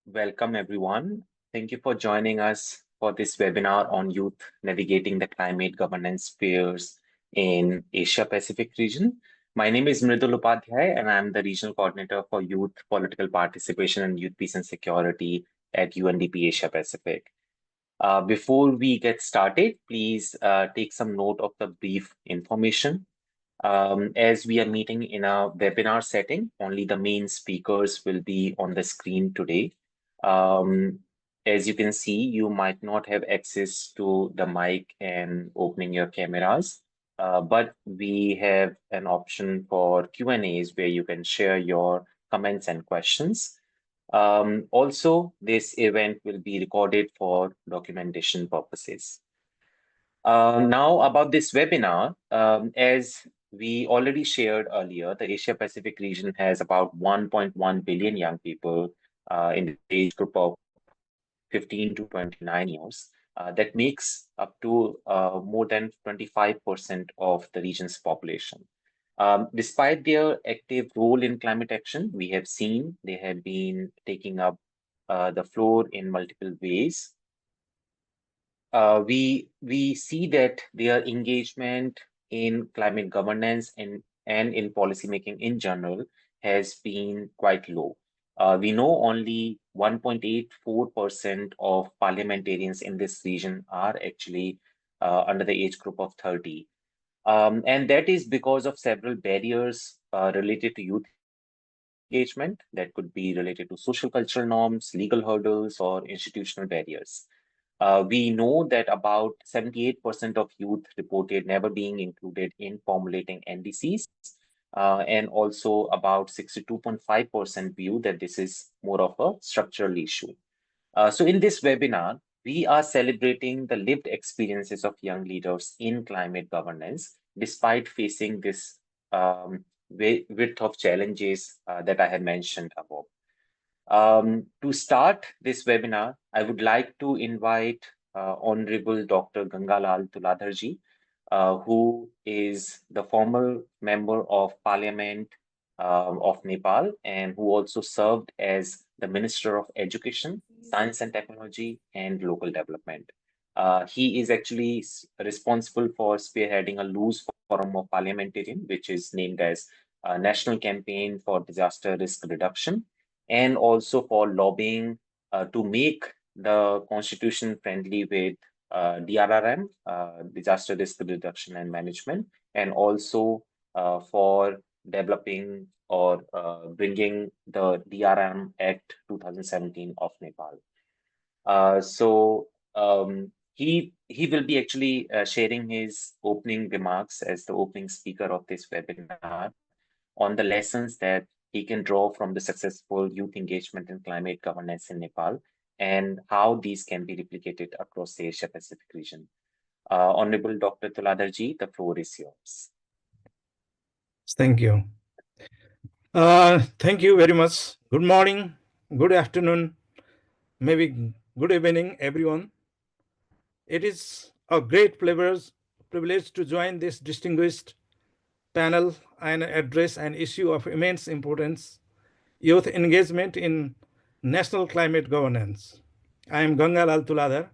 Welcome, everyone. Thank you for joining us for this webinar on youth navigating the climate governance spheres in Asia Pacific region. My name is Mridul Upadhyay, and I'm the regional coordinator for youth political participation and youth peace and security at UNDP Asia Pacific. Before we get started, please take some note of the brief information. As we are meeting in a webinar setting, only the main speakers will be on the screen today. Um, as you can see, you might not have access to the mic and opening your cameras, but we have an option for Q&As where you can share your comments and questions. Also, this event will be recorded for documentation purposes. Now about this webinar, as we already shared earlier, the Asia Pacific region has about 1.1 billion young people in the age group of 15 to 29 years. That makes up to more than 25% of the region's population. Despite their active role in climate action, we have seen they have been taking up the floor in multiple ways. We see that their engagement in climate governance and in policymaking in general has been quite low. We know only 1.84% of parliamentarians in this region are actually under the age group of 30. And that is because of several barriers related to youth engagement that could be related to social cultural norms, legal hurdles, or institutional barriers. We know that about 78% of youth reported never being included in formulating NDCs, and also about 62.5% view that this is more of a structural issue. So in this webinar, we are celebrating the lived experiences of young leaders in climate governance, despite facing this width of challenges that I had mentioned above. To start this webinar, I would like to invite Honorable Dr. Gangalal Tuladharji, who is the former member of Parliament of Nepal and who also served as the Minister of Education, Science and Technology, and Local Development. He is actually responsible for spearheading a loose forum of parliamentarian, which is named as National Campaign for Disaster Risk Reduction, and also for lobbying to make the constitution friendly with DRRM, Disaster Risk Reduction and Management, and also for developing or bringing the DRM Act 2017 of Nepal. He will be actually sharing his opening remarks as the opening speaker of this webinar on the lessons that he can draw from the successful youth engagement in climate governance in Nepal and how these can be replicated across the Asia Pacific region. Honorable Dr. Tuladharji, the floor is yours. Thank you. Thank you very much. Good morning, good afternoon, maybe good evening, everyone. It is a great privilege to join this distinguished panel and address an issue of immense importance, youth engagement in national climate governance. I am Gangalal Tuladhar,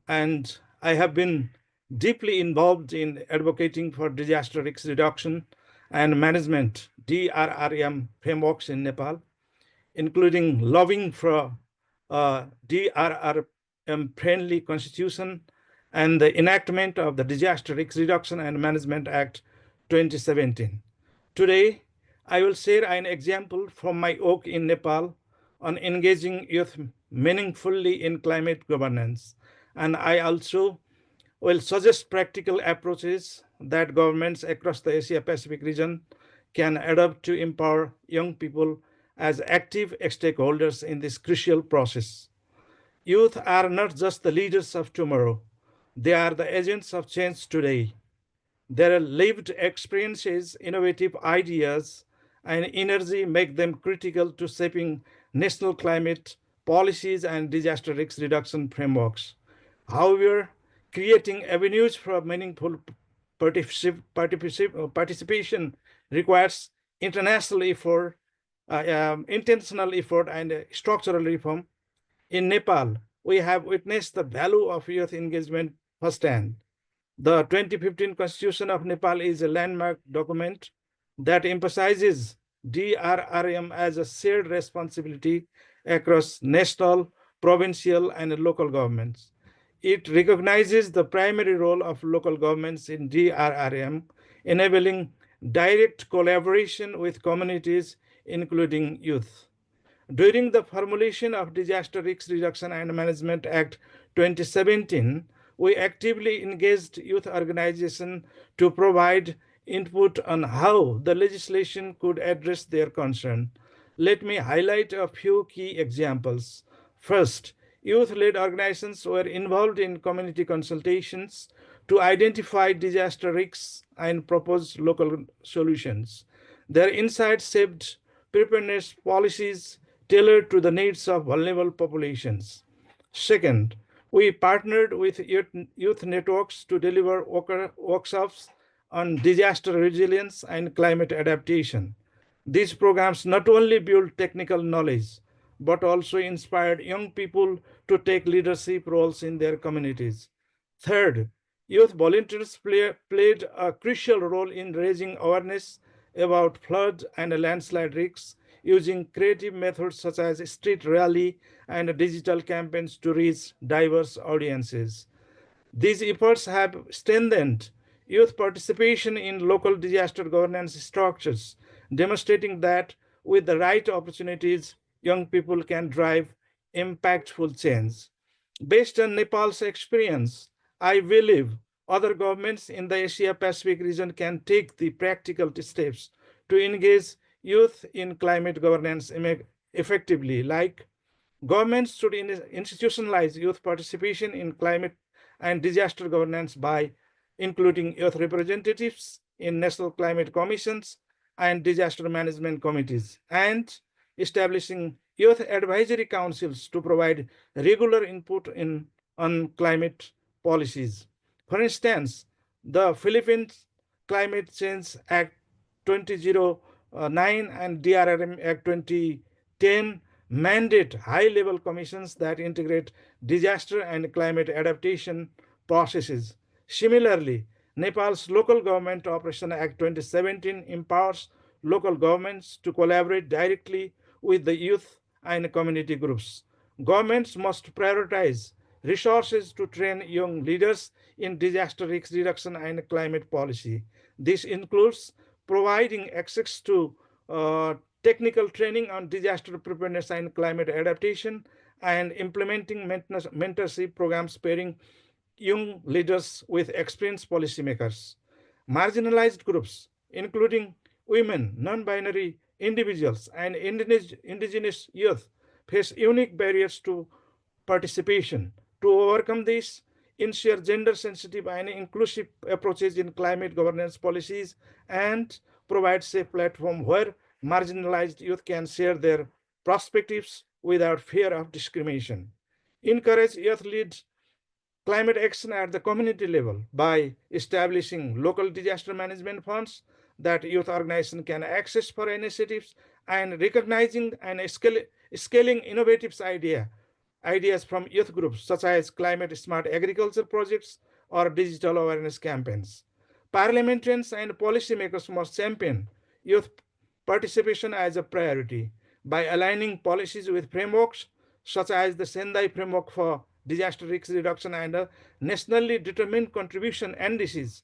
and I have been deeply involved in advocating for disaster risk reduction and management DRRM frameworks in Nepal, including lobbying for a DRRM-friendly constitution and the enactment of the Disaster Risk Reduction and Management Act 2017. Today, I will share an example from my work in Nepal on engaging youth meaningfully in climate governance. And I also will suggest practical approaches that governments across the Asia-Pacific region can adopt to empower young people as active stakeholders in this crucial process. Youth are not just the leaders of tomorrow, they are the agents of change today. Their lived experiences, innovative ideas, and energy make them critical to shaping national climate policies and disaster risk reduction frameworks. However, creating avenues for meaningful participation requires international effort intentional effort and structural reform. In Nepal, we have witnessed the value of youth engagement firsthand. The 2015 Constitution of Nepal is a landmark document that emphasizes DRRM as a shared responsibility across national, provincial, and local governments. It recognizes the primary role of local governments in DRRM, enabling direct collaboration with communities, including youth. During the formulation of Disaster Risk Reduction and Management Act 2017, we actively engaged youth organizations to provide input on how the legislation could address their concern. Let me highlight a few key examples. First, youth-led organizations were involved in community consultations to identify disaster risks and propose local solutions. Their insights shaped preparedness policies tailored to the needs of vulnerable populations. Second, we partnered with youth networks to deliver workshops on disaster resilience and climate adaptation. These programs not only built technical knowledge, but also inspired young people to take leadership roles in their communities. Third, youth volunteers played a crucial role in raising awareness about flood and landslide risks using creative methods such as street rally and digital campaigns to reach diverse audiences. These efforts have strengthened youth participation in local disaster governance structures, demonstrating that with the right opportunities, young people can drive impactful change. Based on Nepal's experience, I believe other governments in the Asia Pacific region can take the practical steps to engage youth in climate governance effectively, like governments should institutionalize youth participation in climate and disaster governance by including youth representatives in national climate commissions and disaster management committees, and establishing youth advisory councils to provide regular input on climate policies. For instance, the Philippines Climate Change Act 2009 and DRRM Act 2010 mandate high-level commissions that integrate disaster and climate adaptation processes. Similarly, Nepal's Local Government Operation Act 2017 empowers local governments to collaborate directly with the youth and community groups. Governments must prioritize resources to train young leaders in disaster risk reduction and climate policy. This includes providing access to technical training on disaster preparedness and climate adaptation, and implementing mentorship programs pairing young leaders with experienced policymakers. Marginalized groups, including women, non binary individuals, and indigenous youth, face unique barriers to participation. To overcome this, ensure gender sensitive and inclusive approaches in climate governance policies, and provide safe platform where marginalized youth can share their perspectives without fear of discrimination. Encourage youth led climate action at the community level by establishing local disaster management funds that youth organizations can access for initiatives, and recognizing and scaling innovative ideas from youth groups such as climate smart agriculture projects or digital awareness campaigns. Parliamentarians and policymakers must champion youth participation as a priority by aligning policies with frameworks such as the Sendai framework for disaster risk reduction and a nationally determined contribution indices.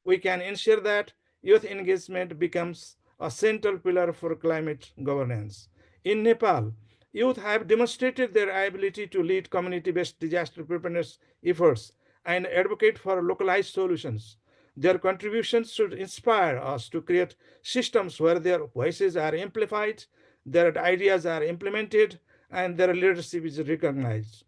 We can ensure that youth engagement becomes a central pillar for climate governance. In Nepal, youth have demonstrated their ability to lead community-based disaster preparedness efforts and advocate for localized solutions. Their contributions should inspire us to create systems where their voices are amplified, their ideas are implemented, and their leadership is recognized.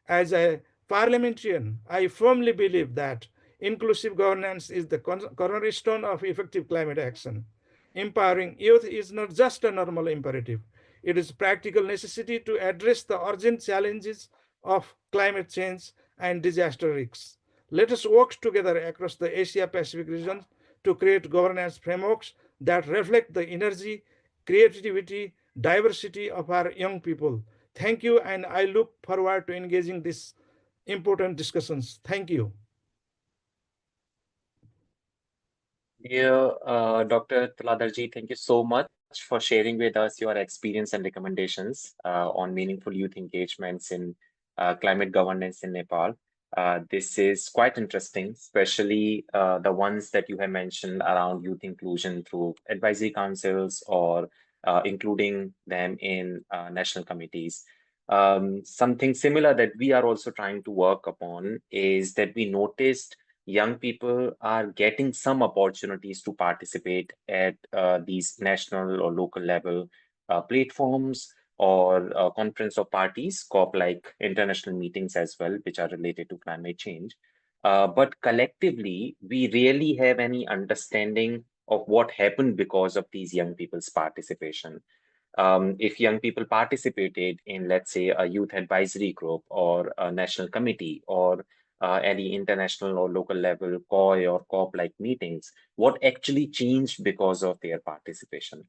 As a parliamentarian, I firmly believe that inclusive governance is the cornerstone of effective climate action. Empowering youth is not just a normal imperative, it is a practical necessity to address the urgent challenges of climate change and disaster risks. Let us work together across the Asia Pacific region to create governance frameworks that reflect the energy, creativity, diversity of our young people. Thank you, and I look forward to engaging these important discussions. Thank you. Dear Dr. Tuladarji, thank you so much for sharing with us your experience and recommendations on meaningful youth engagements in climate governance in Nepal. This is quite interesting, especially the ones that you have mentioned around youth inclusion through advisory councils or including them in national committees. Something similar that we are also trying to work upon is that we noticed young people are getting some opportunities to participate at these national or local level platforms or conference of parties, COP like international meetings as well, which are related to climate change. But collectively, we really have any understanding of what happened because of these young people's participation. If young people participated in, let's say, a youth advisory group or a national committee or any international or local level COI or COP-like meetings, what actually changed because of their participation?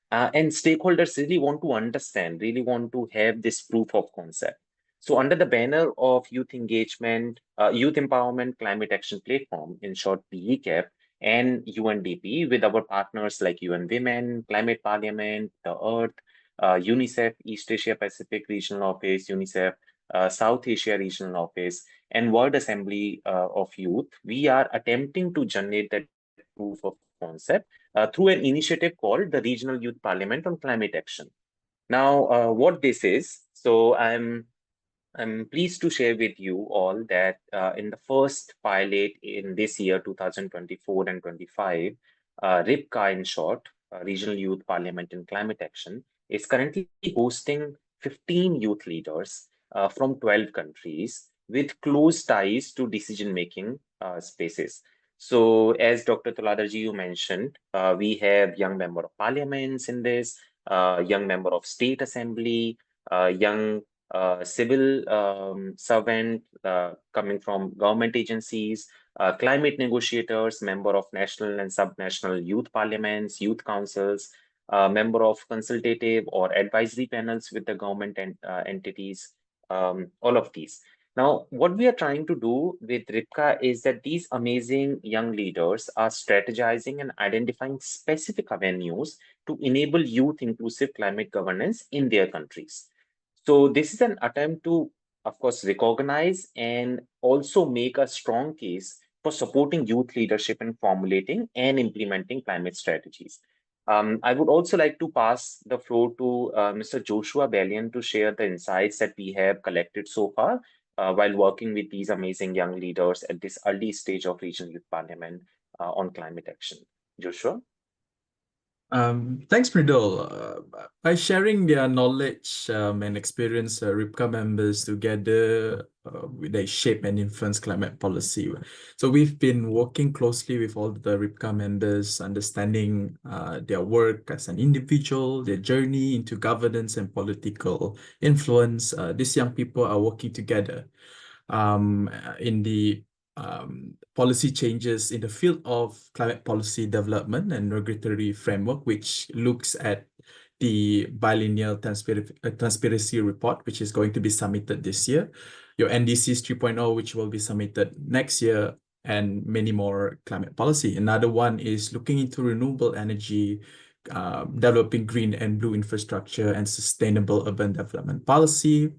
And stakeholders really want to understand, really want to have this proof of concept. So under the banner of youth engagement, youth empowerment climate action platform, in short, YECAP, and UNDP with our partners like UN Women, Climate Parliament, the Earth, UNICEF, East Asia Pacific Regional Office, UNICEF, South Asia Regional Office, and World Assembly of Youth, we are attempting to generate that proof of concept through an initiative called the Regional Youth Parliament on Climate Action. Now, what this is, so I'm pleased to share with you all that in the first pilot in this year, 2024 and 25, RIPCA in short, Regional Youth Parliament in Climate Action, is currently hosting 15 youth leaders from 12 countries with close ties to decision-making spaces. So, as Dr. Tuladarji, you mentioned, we have young member of parliaments in this, young member of state assembly, young civil servant coming from government agencies, climate negotiators, member of national and subnational youth parliaments, youth councils, member of consultative or advisory panels with the government and entities, all of these. Now, what we are trying to do with RIPCA is that these amazing young leaders are strategizing and identifying specific avenues to enable youth inclusive climate governance in their countries. So this is an attempt to, of course, recognize and also make a strong case for supporting youth leadership in formulating and implementing climate strategies. I would also like to pass the floor to Mr. Joshua Bellion to share the insights that we have collected so far while working with these amazing young leaders at this early stage of Regional Youth Parliament on climate action. Joshua? Thanks, Mridul. By sharing their knowledge and experience, RIPCA members together, they shape and influence climate policy. So we've been working closely with all the RIPCA members, understanding their work as an individual, their journey into governance and political influence. These young people are working together in the policy changes in the field of climate policy development and regulatory framework, which looks at the biennial transparency report, which is going to be submitted this year, your NDCs 3.0, which will be submitted next year, and many more climate policy. Another one is looking into renewable energy, developing green and blue infrastructure and sustainable urban development policy.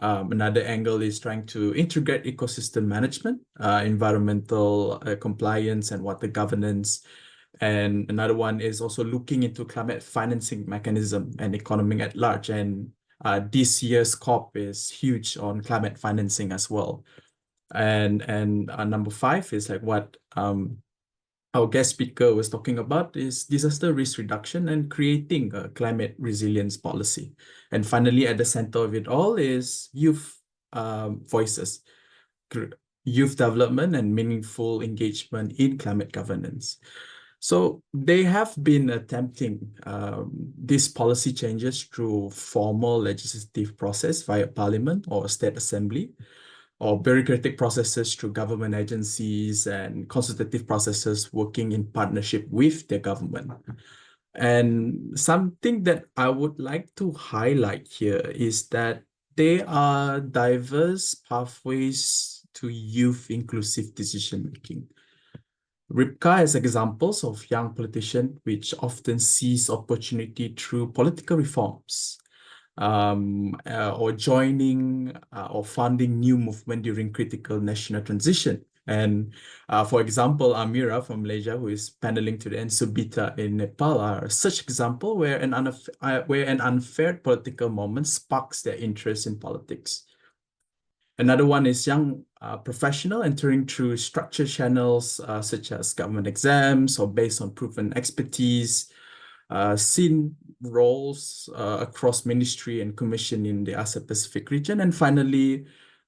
Another angle is trying to integrate ecosystem management, environmental compliance and water governance. And another one is also looking into climate financing mechanism and economy at large. And this year's COP is huge on climate financing as well. And number 5 is like what our guest speaker was talking about is disaster risk reduction and creating a climate resilience policy. And finally, at the center of it all is youth voices, youth development and meaningful engagement in climate governance. So they have been attempting these policy changes through formal legislative process via parliament or state assembly, or bureaucratic processes through government agencies and consultative processes working in partnership with the government. And something that I would like to highlight here is that there are diverse pathways to youth inclusive decision making. RIPCA has examples of young politicians which often seize opportunity through political reforms, or joining or funding new movement during critical national transition. And for example, Amira from Malaysia, who is paneling today, and Subita in Nepal are such example where an unfair political moment sparks their interest in politics. Another one is young professional entering through structured channels such as government exams or based on proven expertise, seen roles across ministry and commission in the Asia Pacific region. And finally,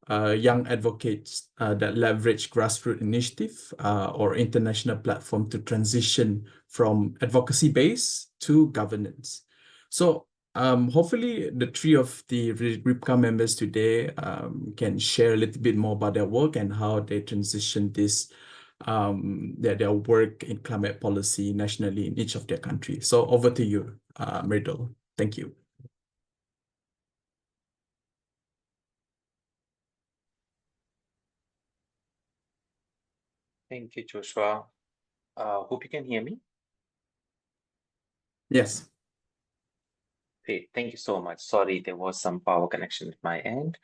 young advocates that leverage grassroots initiative or international platform to transition from advocacy base to governance. So hopefully the three of the RIPCA members today can share a little bit more about their work and how they transition this their work in climate policy nationally in each of their countries. So over to you, Myrtle. Thank you. Thank you, Joshua. Hope you can hear me. Yes. Great, thank you so much. Sorry, there was some power connection at my end.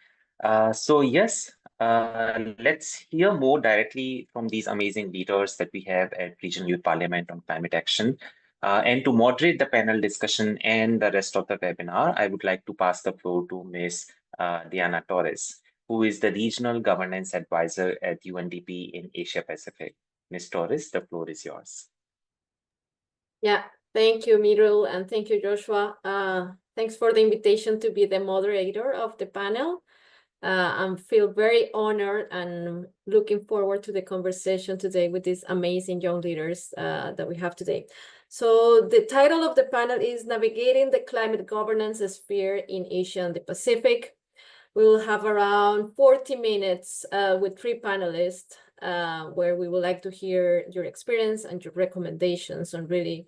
So yes, let's hear more directly from these amazing leaders that we have at Regional Youth Parliament on climate action. And to moderate the panel discussion and the rest of the webinar, I would like to pass the floor to Ms. Diana Torres, who is the Regional Governance Advisor at UNDP in Asia Pacific. Ms. Torres, the floor is yours. Yeah, thank you, Myrtle, and thank you, Joshua. Thanks for the invitation to be the moderator of the panel. I feel very honored and looking forward to the conversation today with these amazing young leaders that we have today. So the title of the panel is Navigating the Climate Governance Sphere in Asia and the Pacific. We will have around 40 minutes with 3 panelists where we would like to hear your experience and your recommendations on really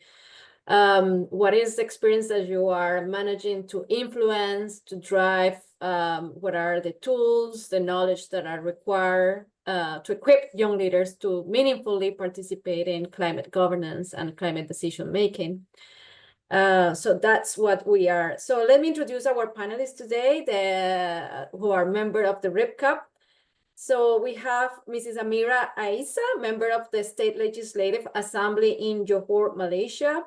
what is the experience that you are managing to influence, to drive, what are the tools, the knowledge that are required to equip young leaders to meaningfully participate in climate governance and climate decision making. So that's what we are. So let me introduce our panelists today, who are member of the RIPCA. So we have Mrs. Amira Aisa, member of the State Legislative Assembly in Johor, Malaysia.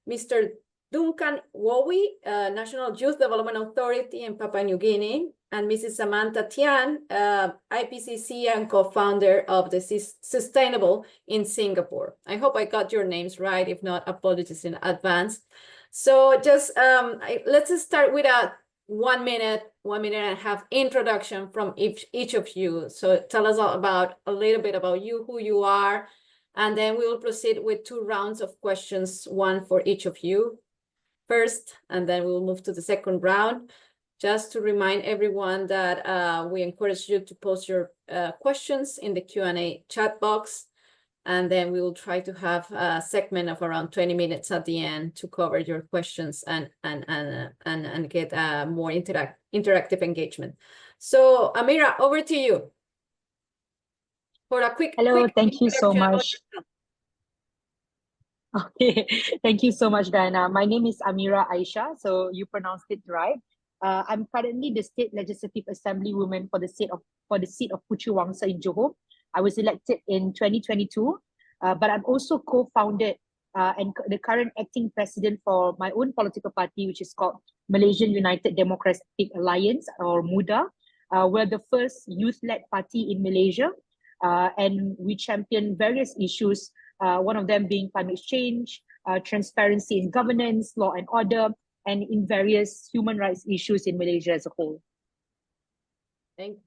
Mr. Duncan Wowi, National Youth Development Authority in Papua New Guinea, and Mrs. Samantha Tian, IPCC and co-founder of the Sustainable in Singapore. I hope I got your names right. If not, apologies in advance. So just let's start with a 1 minute and a half introduction from each of you. So tell us all about a little bit about you, who you are, and then we will proceed with 2 rounds of questions, 1 for each of you first, and then we will move to the second round. Just to remind everyone that we encourage you to post your questions in the Q&A chat box, and then we will try to have a segment of around 20 minutes at the end to cover your questions and get more interactive engagement. So Amira, over to you for a quick Thank you so much. Okay, thank you so much, Diana. My name is Amira Aisha, so you pronounced it right. I'm currently the State Legislative Assembly woman for the seat of Puchu Wangsa in Johor. I was elected in 2022, but I'm also co-founded and the current acting president for my own political party, which is called Malaysian United Democratic Alliance, or MUDA. We're the first youth-led party in Malaysia, and we champion various issues, one of them being climate change, transparency in governance, law and order, and in various human rights issues in Malaysia as a whole. Thank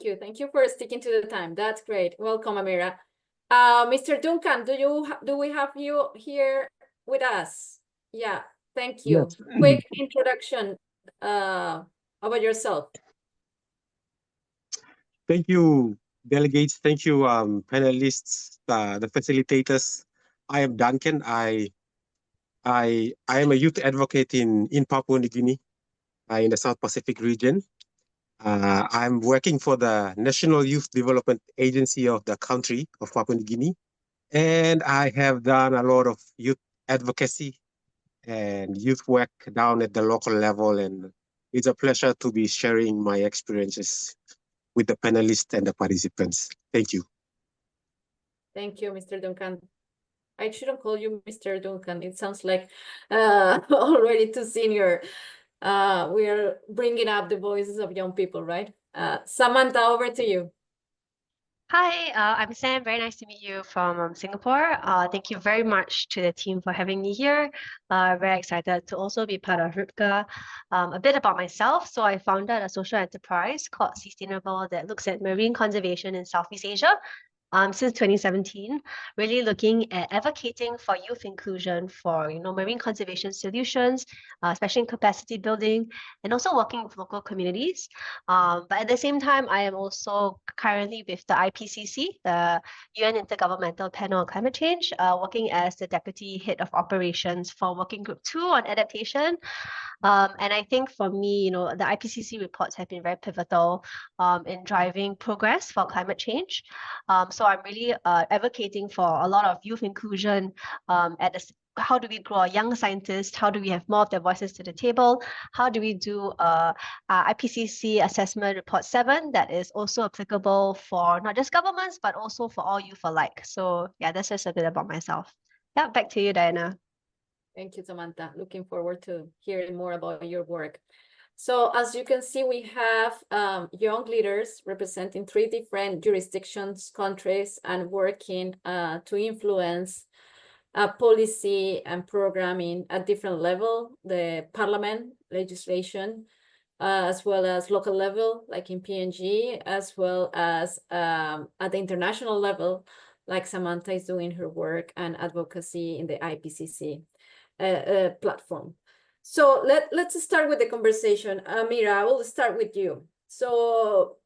you. Thank you for sticking to the time. That's great. Welcome, Amira. Mr. Duncan, do we have you here with us? Yeah, thank you. Yes. Quick introduction about yourself. Thank you, delegates. Thank you, panelists, the facilitators. I am Duncan. I I am a youth advocate in Papua New Guinea, in the South Pacific region. I'm working for the National Youth Development Agency of the country of Papua New Guinea. And I have done a lot of youth advocacy and youth work down at the local level. And it's a pleasure to be sharing my experiences with the panelists and the participants. Thank you. Thank you, Mr. Duncan. I shouldn't call you Mr. Duncan. It sounds like already too senior. We are bringing up the voices of young people, right? Samantha, over to you. Hi, I'm Sam. Very nice to meet you from Singapore. Thank you very much to the team for having me here. Very excited to also be part of RIPCA. A bit about myself. So I founded a social enterprise called Sustainable that looks at marine conservation in Southeast Asia. Since 2017, really looking at advocating for youth inclusion for marine conservation solutions, especially in capacity building, and also working with local communities. But at the same time, I am also currently with the IPCC, the UN Intergovernmental Panel on Climate Change, working as the Deputy Head of Operations for Working Group 2 on adaptation. And I think for me, the IPCC reports have been very pivotal in driving progress for climate change. So I'm really advocating for a lot of youth inclusion how do we grow young scientists? How do we have more of their voices to the table? How do we do IPCC Assessment Report 7 that is also applicable for not just governments, but also for all youth alike? So yeah, that's just a bit about myself. Yeah, back to you, Diana. Thank you, Samantha. Looking forward to hearing more about your work. So as you can see, we have young leaders representing 3 different jurisdictions, countries, and working to influence policy and programming at different level, the parliament, legislation, as well as local level, like in PNG, as well as at the international level, like Samantha is doing her work and advocacy in the IPCC platform. So let's start with the conversation. Amira, I will start with you. So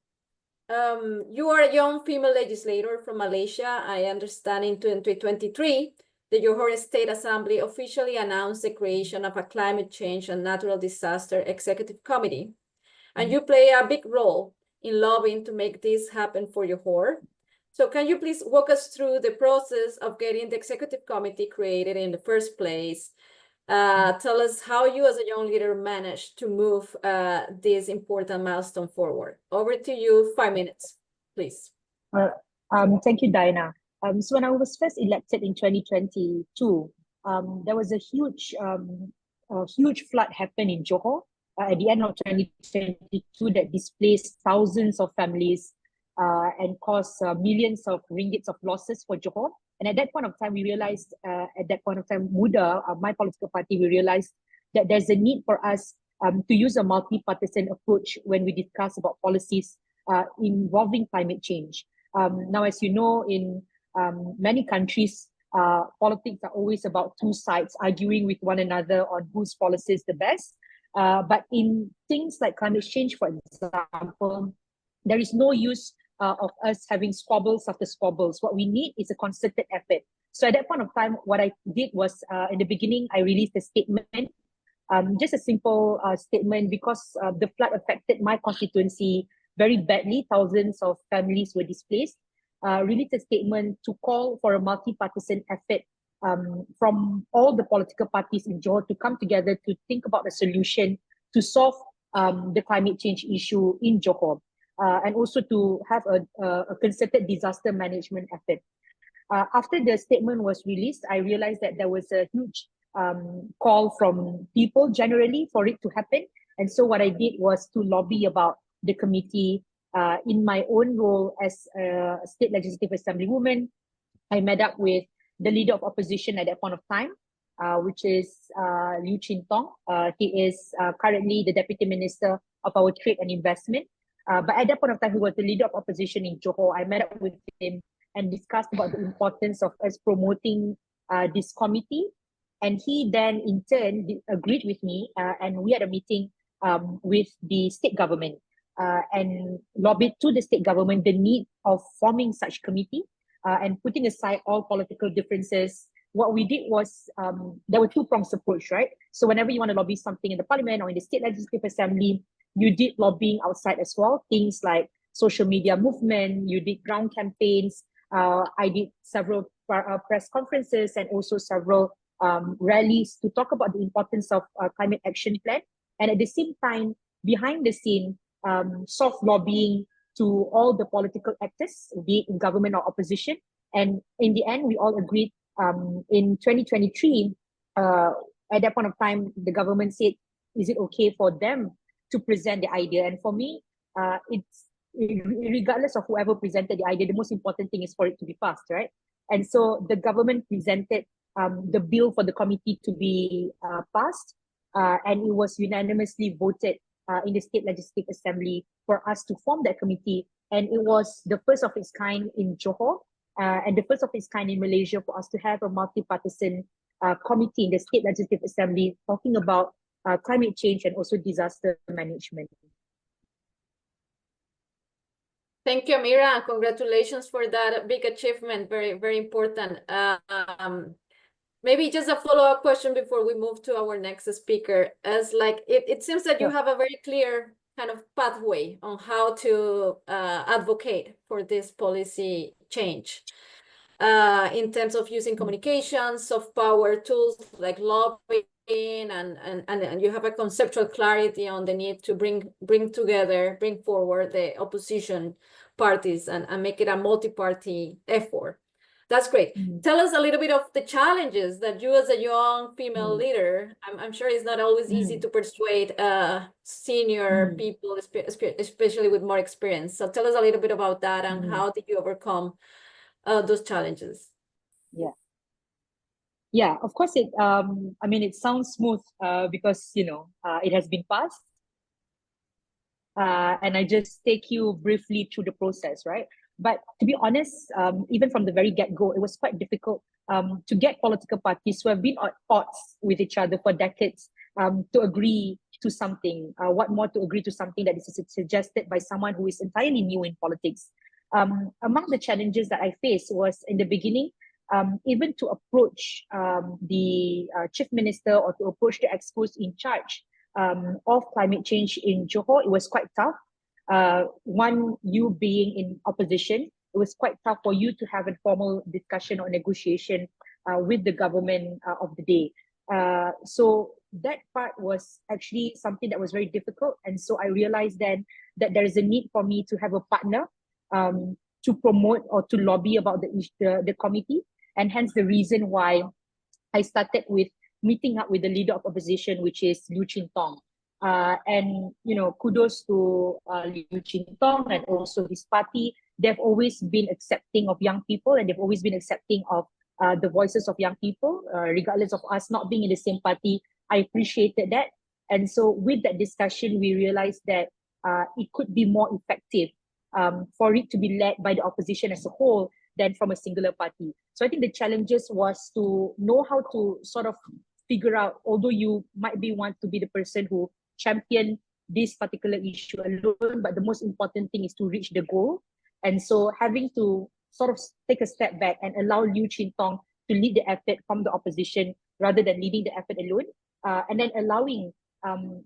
you are a young female legislator from Malaysia. I understand in 2023, the Johor State Assembly officially announced the creation of a climate change and natural disaster executive committee. And you play a big role in lobbying to make this happen for Johor. So can you please walk us through the process of getting the executive committee created in the first place? Tell us how you as a young leader managed to move this important milestone forward. Over to you, 5 minutes, please. Thank you, Diana. So when I was first elected in 2022, there was a huge flood happened in Johor at the end of 2022 that displaced thousands of families and caused millions of ringgits of losses for Johor. And at that point of time, we realized, MUDA, my political party, we realized that there's a need for us to use a multi-partisan approach when we discuss about policies involving climate change. Now, as you know, in many countries, politics are always about 2 sides arguing with one another on whose policy is the best. But in things like climate change, for example, there is no use of us having squabbles after squabbles. What we need is a concerted effort. So at that point of time, what I did was, in the beginning, I released a statement, just a simple statement, because the flood affected my constituency very badly. Thousands of families were displaced. Released a statement to call for a multi-partisan effort from all the political parties in Johor to come together to think about a solution to solve the climate change issue in Johor. And also to have a concerted disaster management effort. After the statement was released, I realized that there was a huge call from people generally for it to happen. And so what I did was to lobby about the committee in my own role as a State Legislative Assembly woman. I met up with the leader of opposition at that point of time, which is Liu Chintong. He is currently the Deputy Minister of our Trade and Investment. But at that point of time, he was the leader of opposition in Johor. I met up with him and discussed about the importance of us promoting this committee. And he then, in turn, agreed with me. And we had a meeting with the state government and lobbied to the state government the need of forming such committee and putting aside all political differences what we did was there were two-pronged approach, right? So whenever you want to lobby something in the parliament or in the state legislative assembly, you did lobbying outside as well. Things like social media movement, you did ground campaigns. I did several press conferences and also several rallies to talk about the importance of climate action plan. And at the same time, behind the scene, soft lobbying to all the political actors, be it in government or opposition. And in the end, we all agreed in 2023, at that point of time, the government said, is it okay for them to present the idea? And for me, it's regardless of whoever presented the idea, the most important thing is for it to be passed, right? And so the government presented the bill for the committee to be passed, and it was unanimously voted in the State Legislative Assembly for us to form that committee. And it was the first of its kind in Johor, and the first of its kind in Malaysia for us to have a multi-partisan committee in the State Legislative Assembly talking about climate change and also disaster management. Thank you, Amira. Congratulations for that big achievement. Very, very important. Maybe just a follow-up question before we move to our next speaker. As like, it seems that you have a very clear kind of pathway on how to advocate for this policy change in terms of using communications, soft power tools like lobbying, and you have a conceptual clarity on the need to bring forward the opposition parties and make it a multi-party effort. That's great. Tell us a little bit of the challenges that you as a young female leader, I'm sure it's not always easy to persuade senior people, especially with more experience. So tell us a little bit about that and how did you overcome those challenges? Yeah, of course it I mean it sounds smooth because it has been passed. And I just take you briefly through the process, right? But to be honest, even from the very get-go, it was quite difficult to get political parties who have been at odds with each other for decades to agree to something. What more to agree to something that is suggested by someone who is entirely new in politics. Among the challenges that I faced was in the beginning, even to approach the chief minister or to approach the experts in charge of climate change in Johor, it was quite tough. One, you being in opposition, it was quite tough for you to have a formal discussion or negotiation with the government of the day. So that part was actually something that was very difficult. And so I realized then that there is a need for me to have a partner to promote or to lobby about the committee. And hence the reason why I started with meeting up with the leader of opposition, which is Liu Chintong. And kudos to Liu Chintong and also his party. They've always been accepting of young people, and they've always been accepting of the voices of young people, regardless of us not being in the same party. I appreciated that. And so with that discussion, we realized that it could be more effective for it to be led by the opposition as a whole than from a singular party. So I think the challenges was to know how to sort of figure out, although you might want to be the person who champion this particular issue alone, but the most important thing is to reach the goal. And so having to sort of take a step back and allow Liu Chintong to lead the effort from the opposition rather than leading the effort alone, and then allowing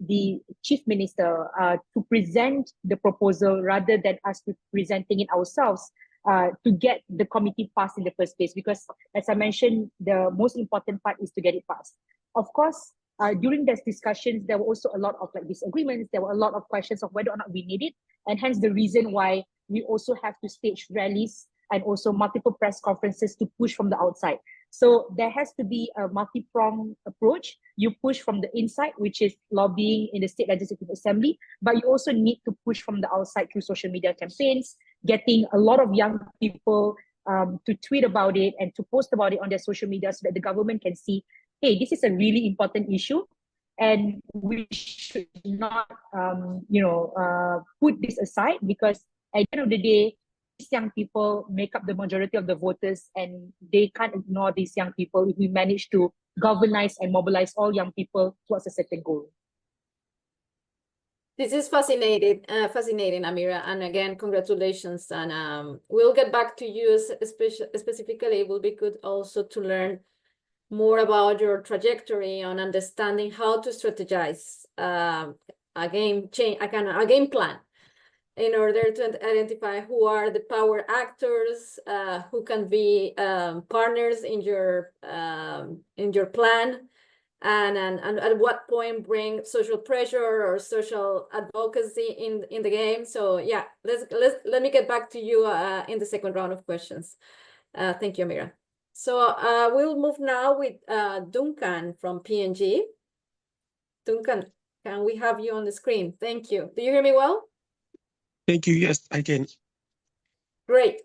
the chief minister to present the proposal rather than us presenting it ourselves to get the committee passed in the first place. Because as I mentioned, the most important part is to get it passed. Of course, during these discussions, there were also a lot of disagreements. There were a lot of questions of whether or not we need it. And hence the reason why we also have to stage rallies and also multiple press conferences to push from the outside. So there has to be a multi-pronged approach. You push from the inside, which is lobbying in the State Legislative Assembly, but you also need to push from the outside through social media campaigns, getting a lot of young people to tweet about it and to post about it on their social media so that the government can see, hey, this is a really important issue and we should not, put this aside, because at the end of the day, these young people make up the majority of the voters and they can't ignore these young people if we manage to galvanize and mobilize all young people towards a certain goal. This is fascinating, Amira. And again, congratulations. And we'll get back to you specifically. It will be good also to learn more about your trajectory on understanding how to strategize a game plan in order to identify who are the power actors, who can be partners in your plan, and at what point bring social pressure or social advocacy in the game. So yeah, let me get back to you in the second round of questions. Thank you, Amira. So we'll move now with Duncan from PNG. Duncan, can we have you on the screen? Thank you. Do you hear me well? Thank you. Yes, I can. Great.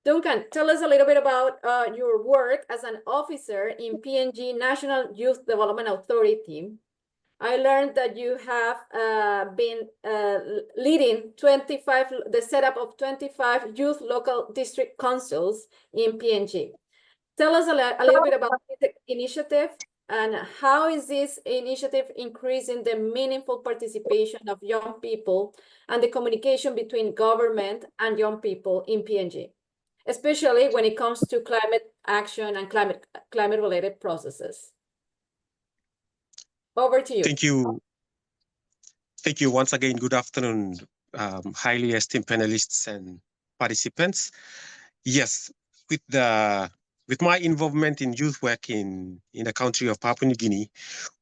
Duncan, tell us a little bit about your work as an officer in PNG National Youth Development Authority. I learned that you have been leading the setup of 25 youth local district councils in PNG. Tell us a little bit about this initiative and how is this initiative increasing the meaningful participation of young people and the communication between government and young people in PNG, especially when it comes to climate action and climate-related processes. Over to you. Thank you. Thank you once again. Good afternoon, highly esteemed panelists and participants. Yes, with my involvement in youth work in the country of Papua New Guinea,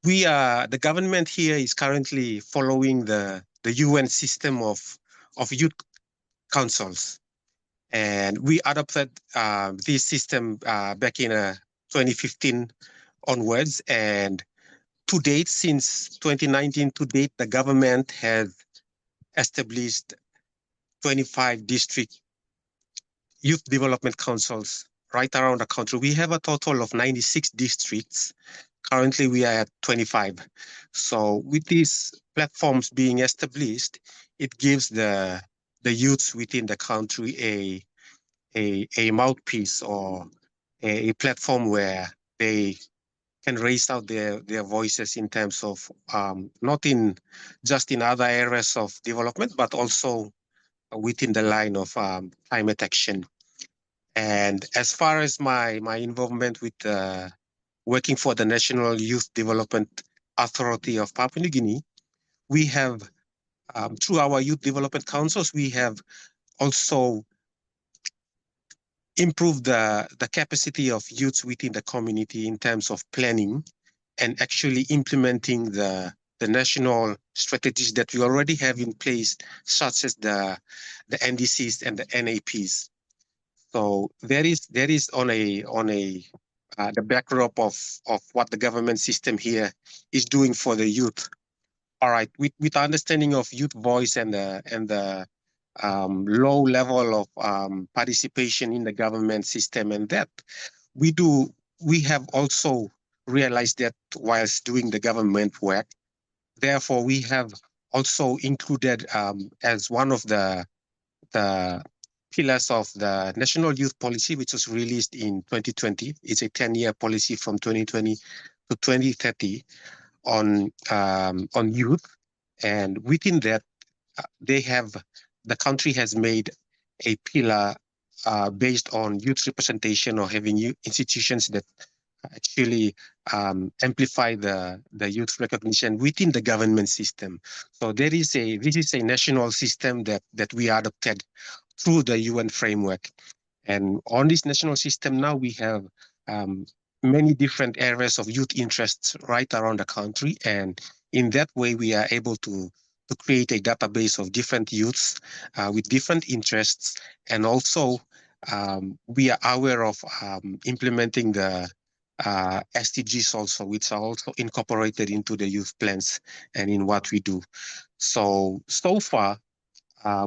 the government here is currently following the UN system of youth councils. And we adopted this system back in 2015 onwards. And to date, since 2019 to date, the government has established 25 district youth development councils right around the country. We have a total of 96 districts. Currently, we are at 25. So with these platforms being established, it gives the youths within the country a mouthpiece or a platform where they can raise out their voices in terms of not just in other areas of development, but also within the line of climate action. And as far as my involvement with working for the National Youth Development Authority of Papua New Guinea, we have, through our youth development councils, we have also improved the capacity of youths within the community in terms of planning and actually implementing the national strategies that we already have in place, such as the NDCs and the NAPs. So there is on the backdrop of what the government system here is doing for the youth. All right, with understanding of youth voice and the low level of participation in the government system, and that we have also realized that whilst doing the government work. Therefore, we have also included as one of the pillars of the National Youth Policy, which was released in 2020. It's a 10-year policy from 2020 to 2030 on youth. And within that, the country has made a pillar based on youth representation or having institutions that actually amplify the youth recognition within the government system. So this is a national system that we adopted through the UN framework. And on this national system now we have many different areas of youth interests right around the country. And in that way, we are able to create a database of different youths with different interests. And also we are aware of implementing the SDGs also, which are also incorporated into the youth plans and in what we do. So far,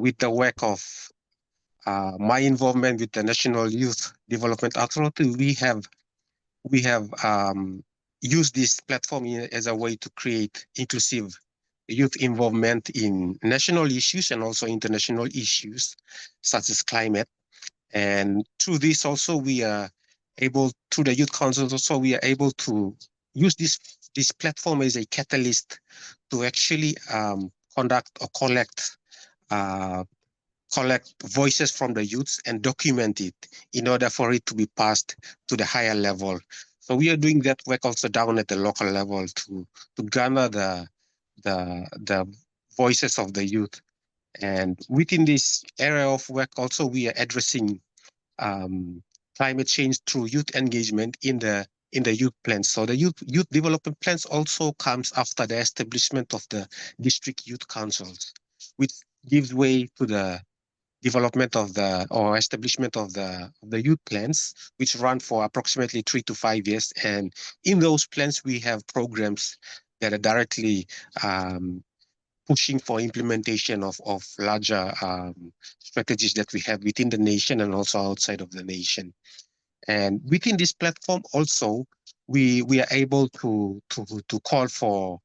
with the work of my involvement with the National Youth Development Authority, we have used this platform as a way to create inclusive youth involvement in national issues and also international issues, such as climate. And through this also, we are able, through the youth councils also, we are able to use this platform as a catalyst to actually conduct or collect voices from the youths and document it in order for it to be passed to the higher level. So we are doing that work also down at the local level to garner the voices of the youth. And within this area of work also, we are addressing climate change through youth engagement in the youth plans. So the youth development plans also comes after the establishment of the district youth councils, which gives way to the development of or establishment of the youth plans, which run for approximately 3 to 5 years. And in those plans, we have programs that are directly pushing for implementation of larger strategies that we have within the nation and also outside of the nation. And within this platform also, we are able to call for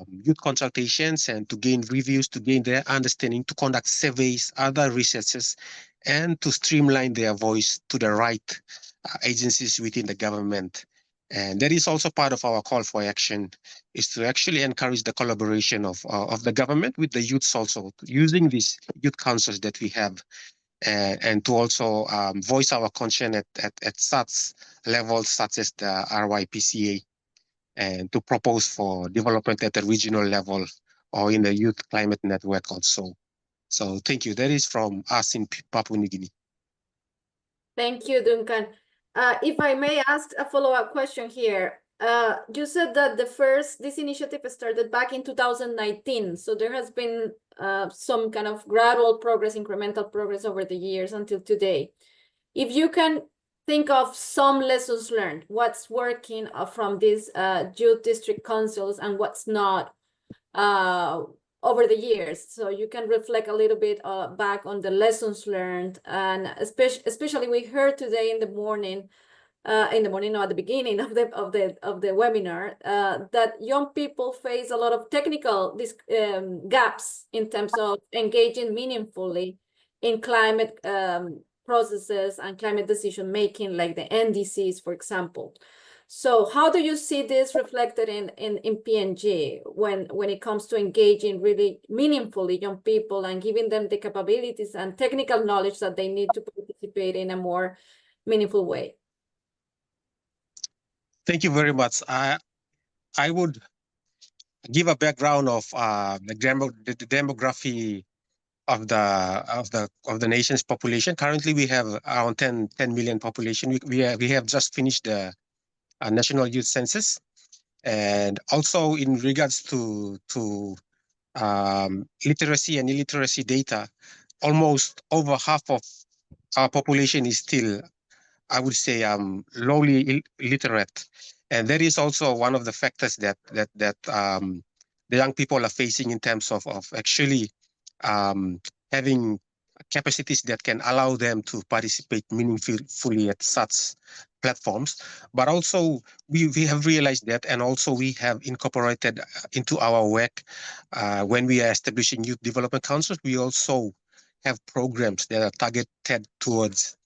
youth consultations and to gain reviews, to gain their understanding, to conduct surveys, other researches, and to streamline their voice to the right agencies within the government. And that is also part of our call for action, is to actually encourage the collaboration of the government with the youths also, using these youth councils that we have, and to also voice our concern at such levels such as the RYPCA, and to propose for development at the regional level or in the youth climate network also. So thank you. That is from us in Papua New Guinea. Thank you, Duncan. If I may ask a follow-up question here. You said that this initiative started back in 2019. So there has been some kind of gradual progress, incremental progress over the years until today. If you can think of some lessons learned, what's working from these youth district councils and what's not over the years, so you can reflect a little bit back on the lessons learned. And especially we heard today in the morning, or at the beginning of the webinar, that young people face a lot of technical gaps in terms of engaging meaningfully in climate processes and climate decision making, like the NDCs, for example. So how do you see this reflected in PNG when it comes to engaging really meaningfully young people and giving them the capabilities and technical knowledge that they need to participate in a more meaningful way? Thank you very much. I would give a background of the demography of the nation's population. Currently, we have around 10 million population. We have just finished the national youth census, and also in regards to literacy and illiteracy data, almost over half of our population is still, I would say, lowly illiterate, and that is also one of the factors that the young people are facing in terms of actually having capacities that can allow them to participate meaningfully at such platforms. But also we have realized that, and also we have incorporated into our work when we are establishing youth development councils, we also have programs that are targeted towards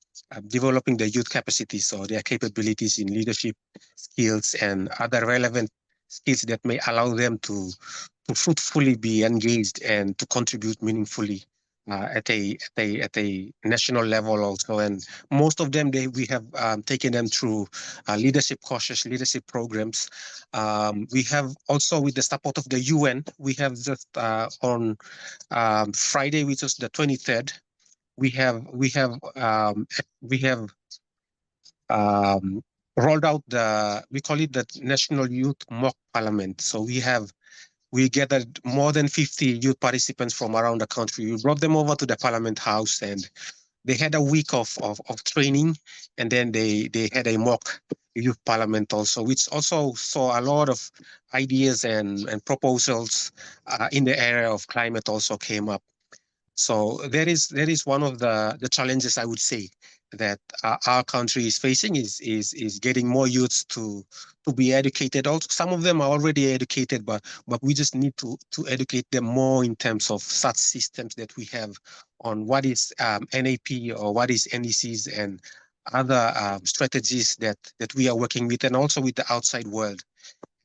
developing the youth capacities or their capabilities in leadership skills and other relevant skills that may allow them to fruitfully be engaged and to contribute meaningfully at a national level also. And most of them, we have taken them through leadership courses, leadership programs. We have also, with the support of the UN, we have just on Friday, which is the 23rd, we have rolled out we call it the National Youth Mock Parliament. So we gathered more than 50 youth participants from around the country. We brought them over to the Parliament House, and they had a week of training, and then they had a mock youth parliament also, which also saw a lot of ideas and proposals in the area of climate also came up. So that is one of the challenges, I would say, that our country is facing, is getting more youths to be educated. Also, some of them are already educated, but we just need to educate them more in terms of such systems that we have on what is NAP or what is NDCs and other strategies that we are working with, and also with the outside world.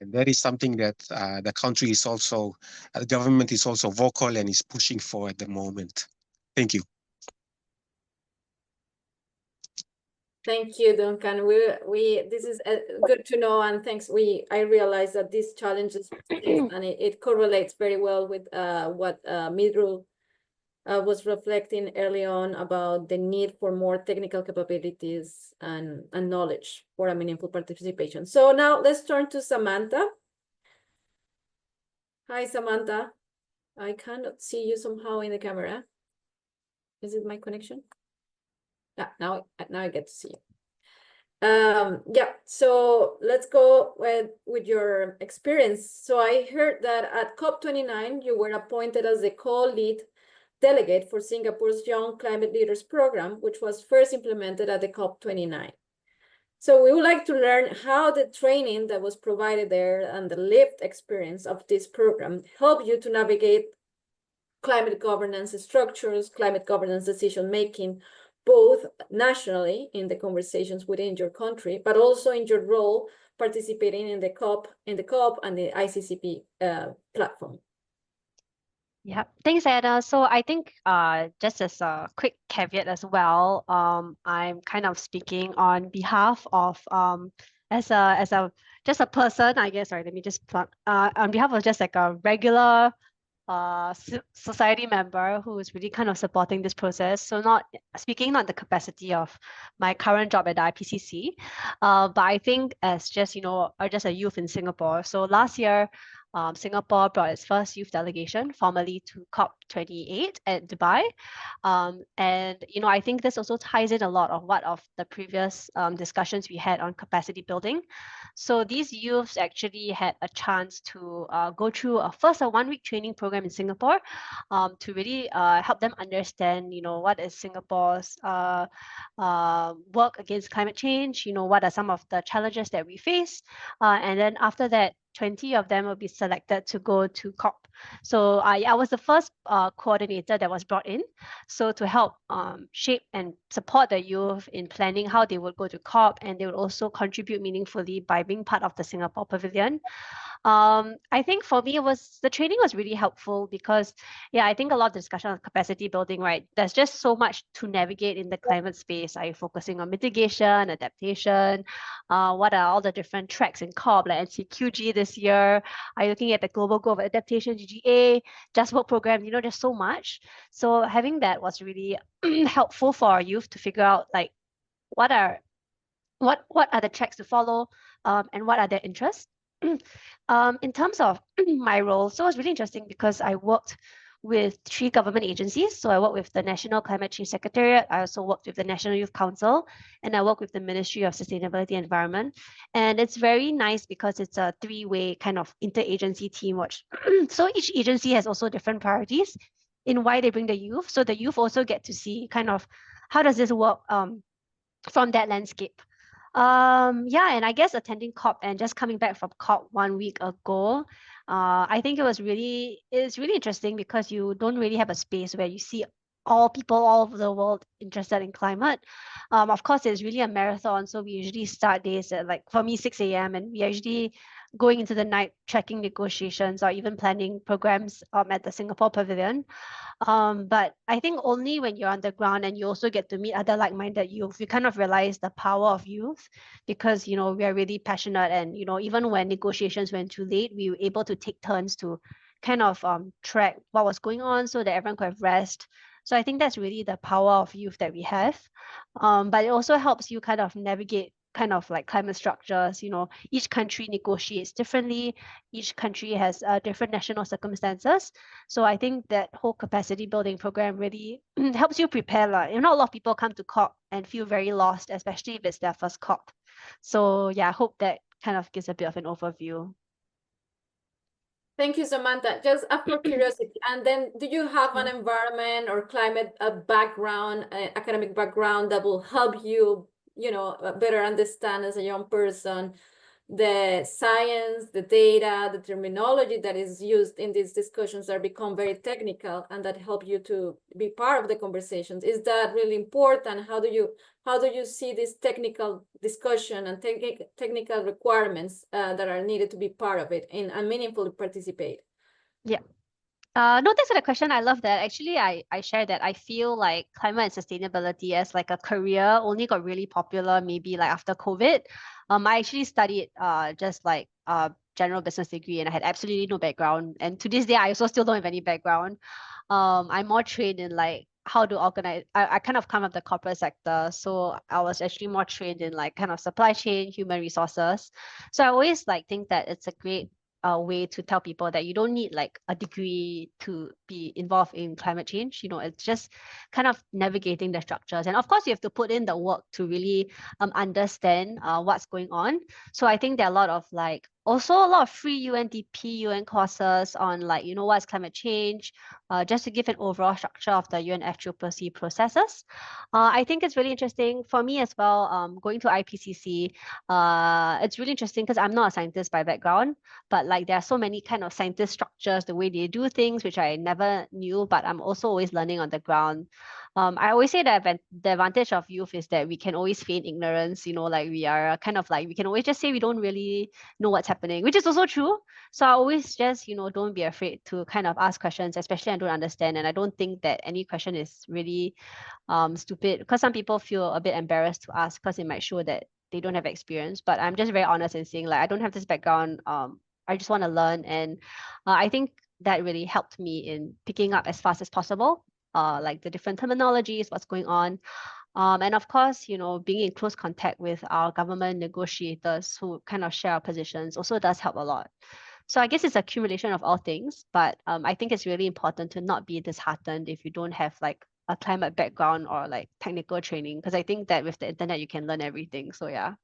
And that is something that the country is also, the government is also vocal and is pushing for at the moment. Thank you. Thank you, Duncan. This is good to know, and thanks. I realize that these challenges exist, and it correlates very well with what Midrul was reflecting early on about the need for more technical capabilities and knowledge for a meaningful participation. So now let's turn to Samantha. Hi, Samantha. I cannot see you somehow in the camera. Is it my connection? Yeah, now I get to see you. Yeah, so let's go with your experience. So I heard that at COP29, you were appointed as the co-lead delegate for Singapore's Young Climate Leaders Program, which was first implemented at the COP29. So we would like to learn how the training that was provided there and the lived experience of this program helped you to navigate climate governance structures, climate governance decision-making, both nationally in the conversations within your country, but also in your role participating in the COP and the ICCP platform. Yeah, thanks, Anna. So I think just as a quick caveat as well, I'm kind of speaking on behalf of as a just a person, I guess. Sorry, let me just plug on behalf of just like a regular society member who is really kind of supporting this process. So not speaking on the capacity of my current job at the IPCC, but I think as just just a youth in Singapore. So last year, Singapore brought its first youth delegation formally to COP28 at Dubai. And I think this also ties in a lot of what of the previous discussions we had on capacity building. So these youths actually had a chance to go through a 1-week training program in Singapore to really help them understand, what is Singapore's work against climate change, what are some of the challenges that we face. And then after that, 20 of them will be selected to go to COP. So I was the first coordinator that was brought in, so to help shape and support the youth in planning how they would go to COP, and they would also contribute meaningfully by being part of the Singapore Pavilion. I think for me, the training was really helpful because, I think a lot of discussion on capacity building, right? There's just so much to navigate in the climate space. Are you focusing on mitigation, adaptation? What are all the different tracks in COP, like NCQG this year? Are you looking at the Global Goal of Adaptation, GGA, Just Work program? There's so much. So having that was really helpful for our youth to figure out like what are the tracks to follow, and what are their interests. In terms of my role, so it was really interesting because I worked with 3 government agencies. So I worked with the National Climate Change Secretariat, I also worked with the National Youth Council, and I worked with the Ministry of Sustainability and Environment. And it's very nice because it's a 3-way kind of interagency team. So each agency has also different priorities in why they bring the youth. So the youth also get to see kind of how does this work from that landscape. And I guess attending COP and just coming back from COP 1 week ago, I think it's really interesting because you don't really have a space where you see all people all over the world interested in climate. Of course, it's really a marathon, so we usually start days at, like, for me, 6 a.m. and we are usually going into the night tracking negotiations or even planning programs at the Singapore Pavilion. But I think only when you're on the ground and you also get to meet other like-minded youth, you kind of realize the power of youth because, we are really passionate, and, even when negotiations went too late, we were able to take turns to kind of track what was going on so that everyone could have rest. So I think that's really the power of youth that we have. But it also helps you kind of navigate kind of like climate structures. Each country negotiates differently. Each country has different national circumstances. So I think that whole capacity building program really helps you prepare. Not a lot of people come to COP and feel very lost, especially if it's their first COP. So I hope that kind of gives a bit of an overview. Thank you, Samantha. Just out of curiosity, and then do you have an environment or climate background, academic background that will help you, better understand as a young person the science, the data, the terminology that is used in these discussions that become very technical and that help you to be part of the conversations? Is that really important? How do you see this technical discussion and technical requirements that are needed to be part of it and meaningfully participate? Yeah. No, thanks for the question. I love that. Actually, I share that. I feel like climate and sustainability as like a career only got really popular maybe like after COVID. I actually studied just like general business degree, and I had absolutely no background. And to this day, I also still don't have any background. I'm more trained in like how to organize. I kind of come from the corporate sector, so I was actually more trained in like kind of supply chain, human resources. So I always like think that it's a great way to tell people that you don't need like a degree to be involved in climate change. You know, it's just kind of navigating the structures. And of course, you have to put in the work to really understand what's going on. So I think there are a lot of like, also a lot of free UNDP, UN courses on like, you know, what's climate change, just to give an overall structure of the UNFCCC processes. I think it's really interesting for me as well, going to IPCC. It's really interesting because I'm not a scientist by background, but like there are so many kind of scientist structures, the way they do things, which I never knew, but I'm also always learning on the ground. I always say that the advantage of youth is that we can always feign ignorance, you know, like we are kind of like, we can always just say we don't really know what's happening, which is also true. So I always just, you know, don't be afraid to kind of ask questions, especially I don't understand. And I don't think that any question is really stupid, because some people feel a bit embarrassed to ask because it might show that they don't have experience. But I'm just very honest in saying like, I don't have this background. I just want to learn. And I think that really helped me in picking up as fast as possible, like the different terminologies, what's going on. And of course, you know, being in close contact with our government negotiators who kind of share our positions also does help a lot. So I guess it's accumulation of all things, but I think it's really important to not be disheartened if you don't have like a climate background or like technical training, because I think that with the internet you can learn everything. So yeah.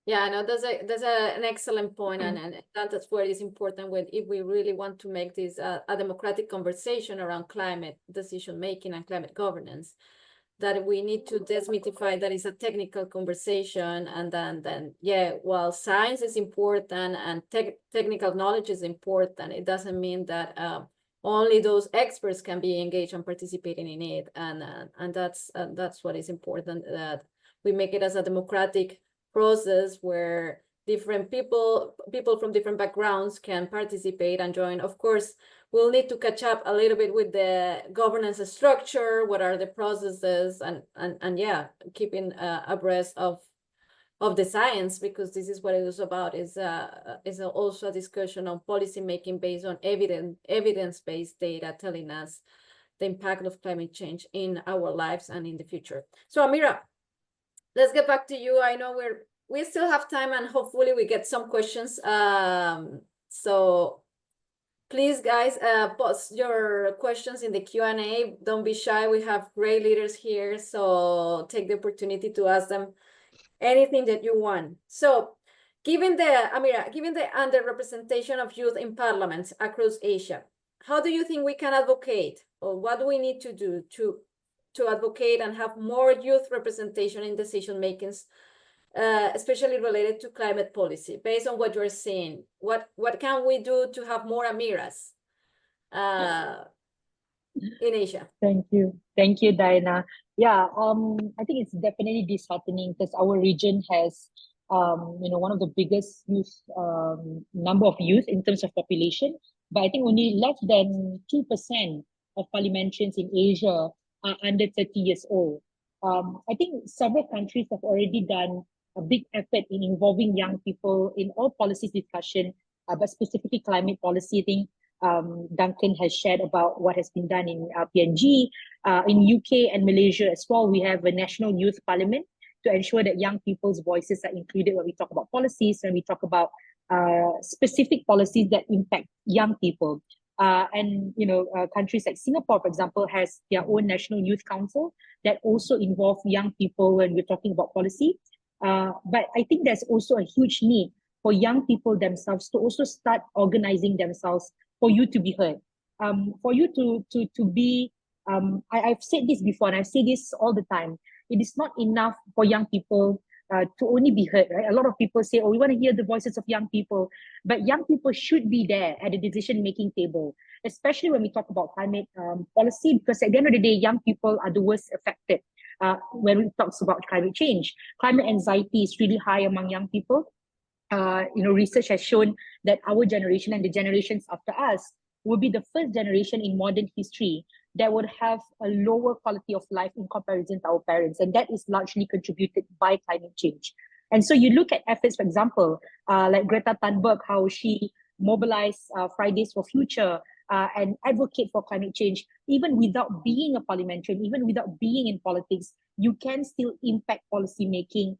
Yeah, no, that's an excellent point, and that's where it's important when if we really want to make this a democratic conversation around climate decision making and climate governance, that we need to demystify that it's a technical conversation, and then yeah, while science is important and technical knowledge is important, it doesn't mean that only those experts can be engaged and participating in it, and that's what is important, that we make it as a democratic process where different people from different backgrounds can participate and join. Of course, we'll need to catch up a little bit with the governance structure, what are the processes, and yeah, keeping abreast of the science, because this is what it is about, is also a discussion on policy making based on evidence-based data telling us the impact of climate change in our lives and in the future. So Amira, let's get back to you. I know we still have time, and hopefully we get some questions. So please, guys, post your questions in the Q&A. Don't be shy. We have great leaders here, so take the opportunity to ask them anything that you want. So, given the underrepresentation of youth in parliaments across Asia, how do you think we can advocate, or what do we need to do to advocate and have more youth representation in decision makings, especially related to climate policy? Based on what you're seeing, what can we do to have more Amiras in Asia? Thank you, Diana. Yeah, I think it's definitely disheartening because our region has, one of the biggest youth number of youth in terms of population, but I think only less than 2% of parliamentarians in Asia are under 30 years old. I think several countries have already done a big effort in involving young people in all policy discussion, but specifically climate policy. I think Duncan has shared about what has been done in PNG. In UK and Malaysia as well, we have a national youth parliament to ensure that young people's voices are included when we talk about policies, when we talk about specific policies that impact young people. And countries like Singapore, for example, has their own national youth council that also involve young people when we're talking about policy. But I think there's also a huge need for young people themselves to also start organizing themselves for you to be heard, for you to be. I've said this before, and I say this all the time. It is not enough for young people to only be heard, right? A lot of people say, oh, we want to hear the voices of young people, but young people should be there at the decision-making table, especially when we talk about climate policy, because at the end of the day, young people are the worst affected when we talk about climate change. Climate anxiety is really high among young people. Research has shown that our generation and the generations after us will be the first generation in modern history that would have a lower quality of life in comparison to our parents. And that is largely contributed by climate change. And so you look at efforts, for example, like Greta Thunberg, how she mobilized Fridays for Future and advocate for climate change. Even without being a parliamentarian, even without being in politics, you can still impact policy making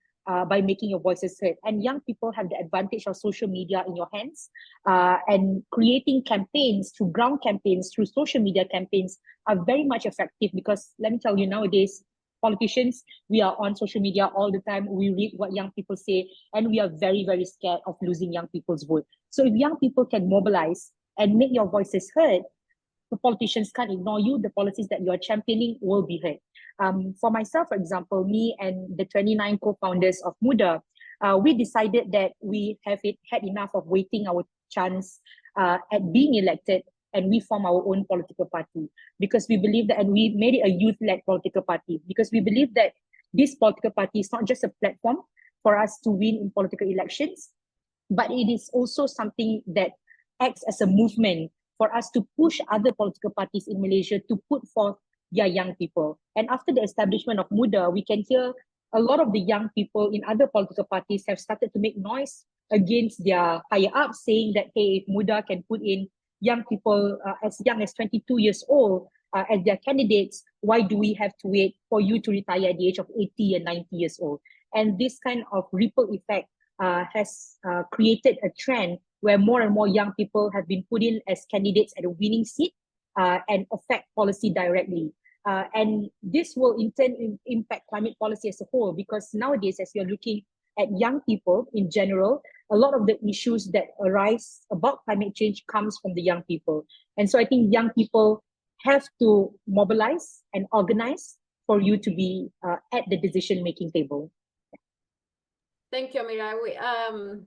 by making your voices heard. And young people have the advantage of social media in your hands, and creating campaigns through ground campaigns, through social media campaigns are very much effective, because let me tell you, nowadays, politicians, we are on social media all the time. We read what young people say, and we are very, very scared of losing young people's vote. So if young people can mobilize and make your voices heard, the politicians can't ignore you. The policies that you are championing will be heard. For myself, for example, me and the 29 co-founders of Muda, we decided that we have had enough of waiting our chance at being elected, and we form our own political party, because we believe that, and we made it a youth-led political party, because we believe that this political party is not just a platform for us to win in political elections, but it is also something that acts as a movement for us to push other political parties in Malaysia to put forth their young people. And after the establishment of Muda, we can hear a lot of the young people in other political parties have started to make noise against their higher ups, saying that, hey, if Muda can put in young people as young as 22 years old as their candidates, why do we have to wait for you to retire at the age of 80 and 90 years old? And this kind of ripple effect has created a trend where more and more young people have been put in as candidates at a winning seat and affect policy directly. And this will in turn impact climate policy as a whole, because nowadays, as you're looking at young people in general, a lot of the issues that arise about climate change comes from the young people. And so I think young people have to mobilize and organize for you to be at the decision-making table. Thank you, Amira.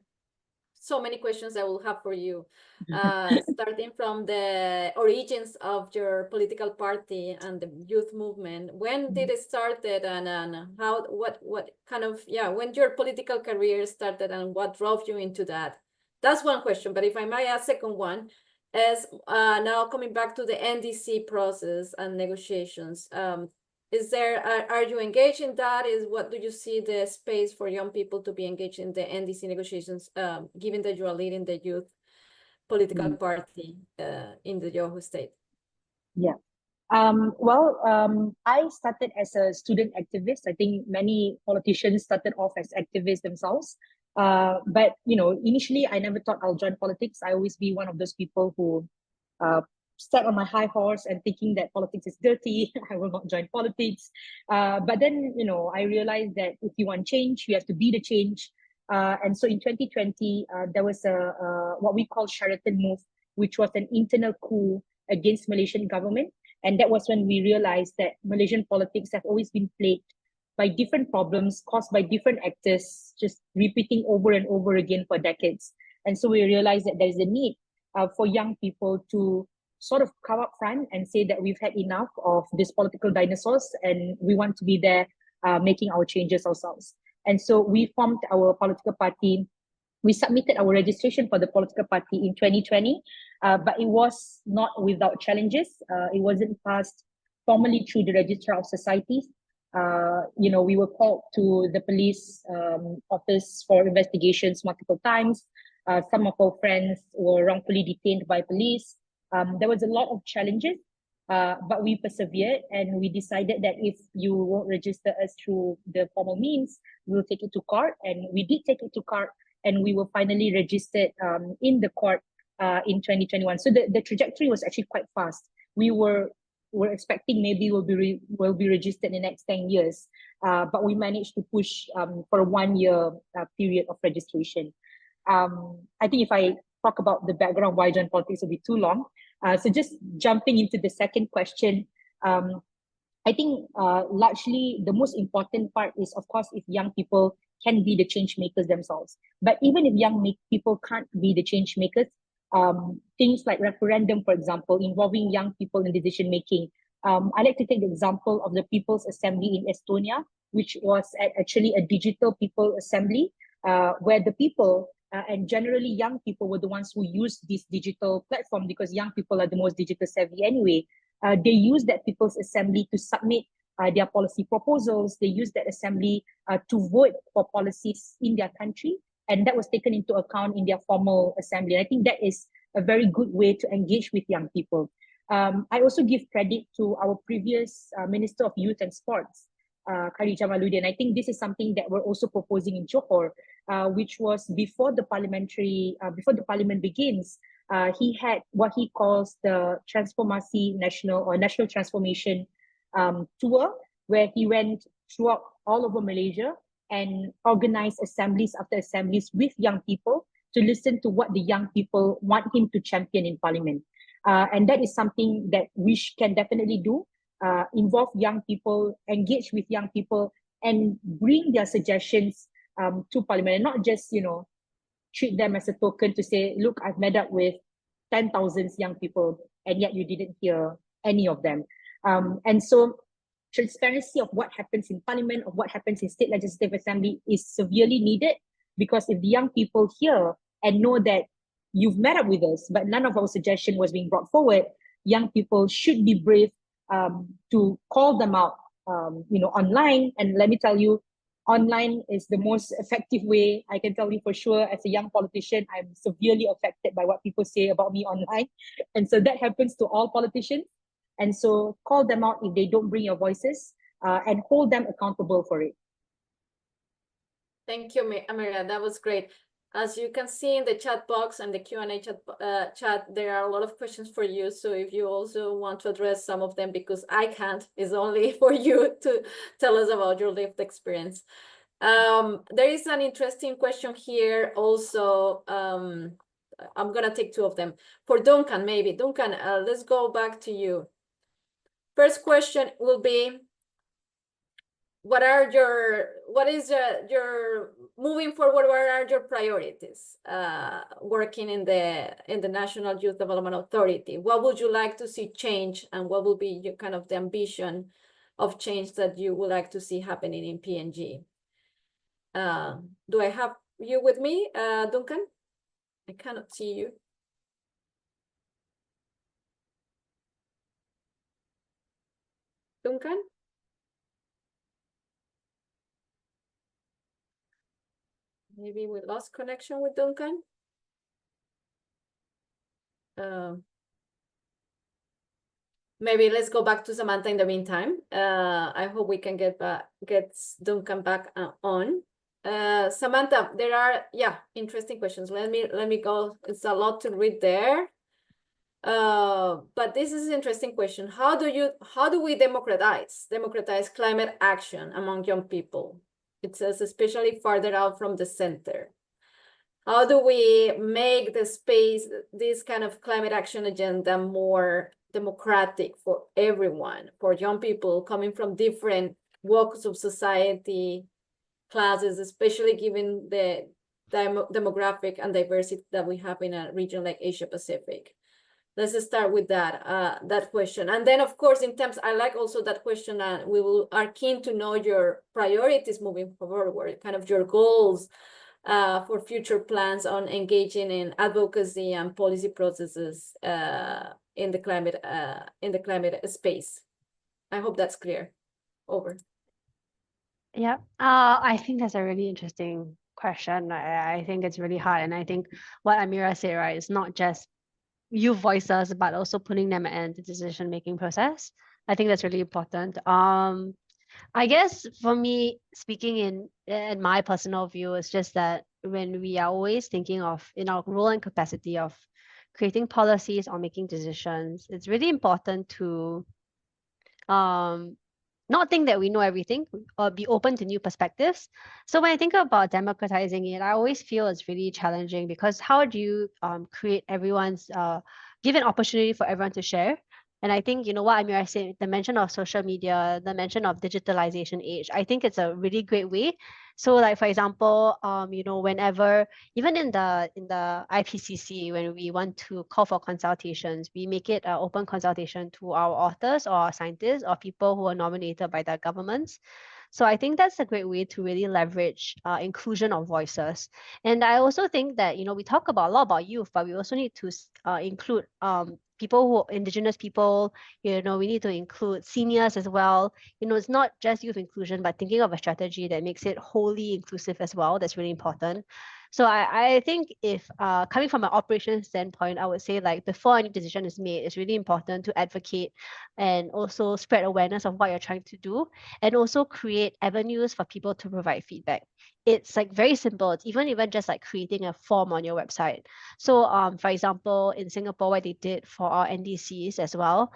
So many questions I will have for you, starting from the origins of your political party and the youth movement. When did it started, and how, what kind of, when your political career started and what drove you into that? That's one question. But if I might ask, second one is now coming back to the NDC process and negotiations. Is there, are you engaged in that? What do you see the space for young people to be engaged in the NDC negotiations, given that you are leading the youth political party in the Johor State? Yeah. I started as a student activist. I think many politicians started off as activists themselves. But, you know, initially I never thought I'll join politics. I always be one of those people who sat on my high horse and thinking that politics is dirty. I will not join politics. But then, you know, I realized that if you want change, you have to be the change. And so in 2020, there was what we call Sheraton Move, which was an internal coup against Malaysian government. And that was when we realized that Malaysian politics have always been plagued by different problems caused by different actors, just repeating over and over again for decades. And so we realized that there is a need for young people to sort of come up front and say that we've had enough of these political dinosaurs and we want to be there making our changes ourselves. And so we formed our political party. We submitted our registration for the political party in 2020, but it was not without challenges. It wasn't passed formally through the Registrar of Societies. You know, we were called to the police office for investigations multiple times. Some of our friends were wrongfully detained by police. There was a lot of challenges, but we persevered and we decided that if you won't register us through the formal means, we'll take it to court. And we did take it to court, and we were finally registered in the court in 2021. So the trajectory was actually quite fast. We were expecting maybe we'll be registered in the next 10 years, but we managed to push for a 1 year period of registration. I think if I talk about the background why I joined politics will be too long. So just jumping into the second question, I think largely the most important part is, of course, if young people can be the change makers themselves. But even if young people can't be the change makers, things like referendum, for example, involving young people in decision making. I like to take the example of the People's Assembly in Estonia, which was actually a digital people assembly, where the people And generally, young people were the ones who used this digital platform because young people are the most digital savvy anyway. They used that People's Assembly to submit their policy proposals. They used that assembly to vote for policies in their country, and that was taken into account in their formal assembly. I think that is a very good way to engage with young people. I also give credit to our previous Minister of Youth and Sports, Khari Jamaluddin. I think this is something that we're also proposing in Johor, which was before the parliament begins. He had what he calls the National Transformation tour, where he went throughout all over Malaysia and organized assemblies after assemblies with young people to listen to what the young people want him to champion in parliament. And that is something that we can definitely do. Involve young people, engage with young people, and bring their suggestions to parliament, and not just, treat them as a token to say, look, I've met up with 10,000 young people, and yet you didn't hear any of them. And so transparency of what happens in parliament, of what happens in state legislative assembly is severely needed, because if the young people hear and know that you've met up with us, but none of our suggestion was being brought forward, young people should be brave to call them out, online. And let me tell you, online is the most effective way. I can tell you for sure, as a young politician, I'm severely affected by what people say about me online. And so that happens to all politicians. And so call them out if they don't bring your voices, and hold them accountable for it. Thank you, Amira. That was great. As you can see in the chat box and the Q&A chat, there are a lot of questions for you. So if you also want to address some of them, because I can't, it's only for you to tell us about your lived experience. There is an interesting question here also. I'm going to take two of them. For Duncan, maybe. Duncan, let's go back to you. First question will be, what is your moving forward, what are your priorities working in the National Youth Development Authority? What would you like to see change, and what will be your kind of the ambition of change that you would like to see happening in PNG? Do I have you with me, Duncan? I cannot see you. Duncan? Maybe we lost connection with Duncan. Maybe let's go back to Samantha in the meantime. I hope we can get Duncan back on. Samantha, there are interesting questions. Let me go. It's a lot to read there. But this is an interesting question. How do we democratize climate action among young people? It says especially farther out from the center. How do we make the space, this kind of climate action agenda, more democratic for everyone, for young people coming from different walks of society, classes, especially given the demographic and diversity that we have in a region like Asia Pacific? Let's start with that question. And then, of course, in terms, I like also that question, and are keen to know your priorities moving forward, kind of your goals for future plans on engaging in advocacy and policy processes in the climate space. I hope that's clear. Over. Yeah, I think that's a really interesting question. I think it's really hard, and I think what Amira said, right, is not just youth voices, but also putting them in the decision-making process. I think that's really important. I guess for me, speaking in my personal view, it's just that when we are always thinking of in our role and capacity of creating policies or making decisions, it's really important to not think that we know everything, or be open to new perspectives. So when I think about democratizing it, I always feel it's really challenging, because how do you create everyone's, give an opportunity for everyone to share? And I think, what Amira said, the mention of social media, the mention of digitalization age, I think it's a really great way. So like, for example, whenever, even in the IPCC, when we want to call for consultations, we make it an open consultation to our authors or our scientists or people who are nominated by the governments. So I think that's a great way to really leverage inclusion of voices. And I also think that, we talk about a lot about youth, but we also need to include people indigenous people, we need to include seniors as well. It's not just youth inclusion, but thinking of a strategy that makes it wholly inclusive as well. That's really important. So I think if coming from an operations standpoint, I would say like before any decision is made, it's really important to advocate and also spread awareness of what you're trying to do, and also create avenues for people to provide feedback. It's like very simple. It's even just like creating a form on your website. So for example, in Singapore, what they did for our NDCs as well,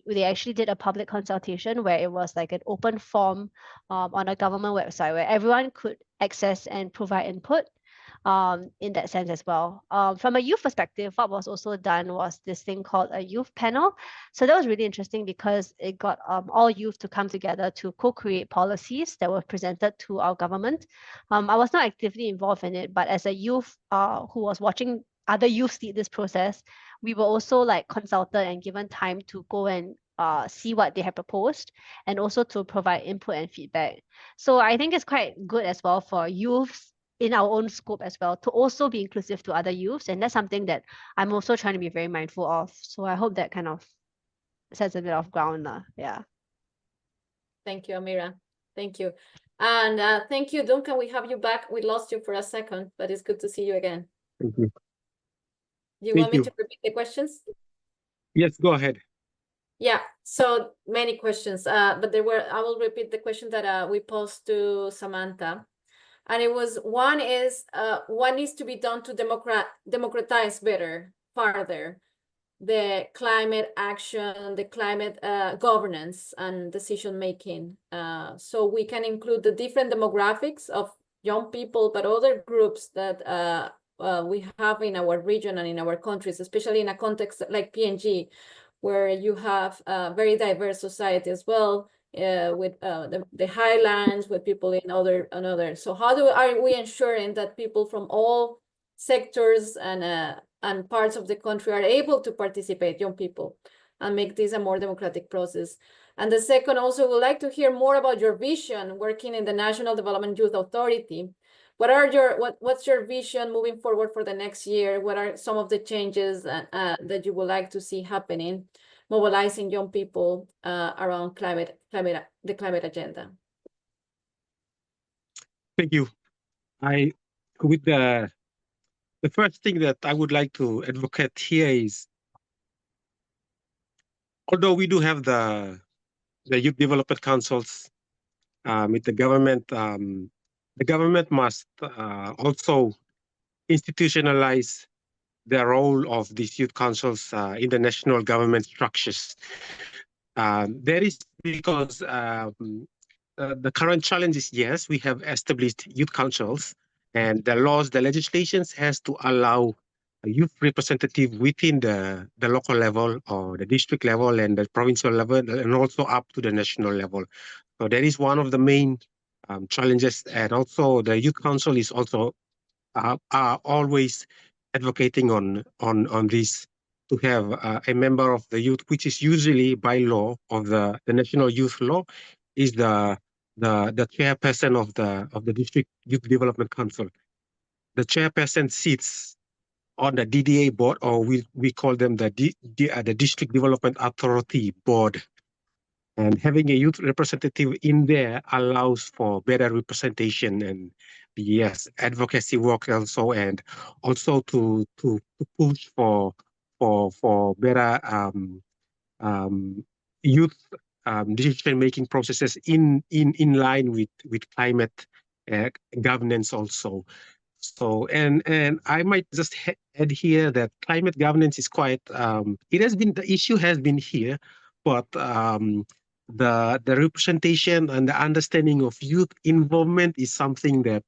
they actually did a public consultation where it was like an open form on a government website where everyone could access and provide input in that sense as well. From a youth perspective, what was also done was this thing called a youth panel. So that was really interesting because it got all youth to come together to co-create policies that were presented to our government. I was not actively involved in it, but as a youth who was watching other youths lead this process, we were also like consulted and given time to go and see what they have proposed, and also to provide input and feedback. So I think it's quite good as well for youths in our own scope as well to also be inclusive to other youths, and that's something that I'm also trying to be very mindful of. So I hope that kind of sets a bit of ground. Yeah. Thank you, Amira. Thank you. And thank you, Duncan. We have you back. We lost you for a second, but it's good to see you again. Thank you. Do you want me to repeat the questions? Yes, go ahead. Yeah, so many questions, but I will repeat the question that we posed to Samantha. And it was, one is, what needs to be done to democratize further, the climate action, the climate governance and decision-making. So we can include the different demographics of young people, but other groups that we have in our region and in our countries, especially in a context like PNG, where you have a very diverse society as well, with the highlands, with people in other. So how are we ensuring that people from all sectors and parts of the country are able to participate, young people, and make this a more democratic process? And the second, also would like to hear more about your vision working in the National Development Youth Authority. What's your vision moving forward for the next year? What are some of the changes that you would like to see happening, mobilizing young people around the climate agenda? Thank you. With the first thing that I would like to advocate here is, although we do have the youth development councils with the government must also institutionalize the role of these youth councils in the national government structures. That is because the current challenge is, yes, we have established youth councils, and the laws, the legislations has to allow a youth representative within the local level or the district level and the provincial level, and also up to the national level. So that is one of the main challenges. And also the youth council is also are always advocating on this, to have a member of the youth, which is usually by law of the national youth law, is the chairperson of the district youth development council. The chairperson sits on the DDA board, or we call them the district development authority board. And having a youth representative in there allows for better representation and, yes, advocacy work also, and also to push for better youth decision-making processes in line with climate governance also. So, and I might just add here that climate governance is quite, the issue has been here, but the representation and the understanding of youth involvement is something that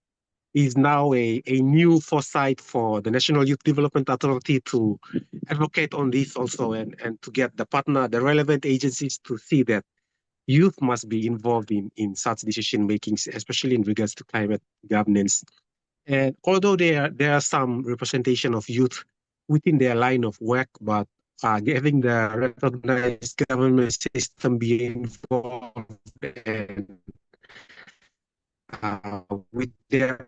is now a new foresight for the National Youth Development Authority to advocate on this also, and to get the relevant agencies to see that youth must be involved in such decision making, especially in regards to climate governance. And although there are some representation of youth within their line of work, but having the recognized government system be involved and with their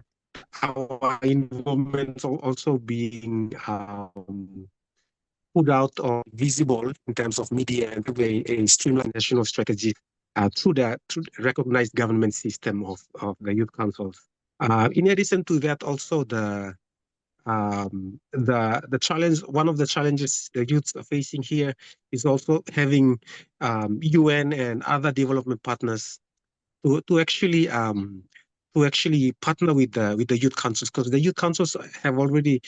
our involvement also being put out or visible in terms of media and through a streamlined national strategy through the recognized government system of the youth councils. In addition to that, also the challenge, one of the challenges the youths are facing here is also having UN and other development partners to actually partner with the youth councils, because the youth councils have already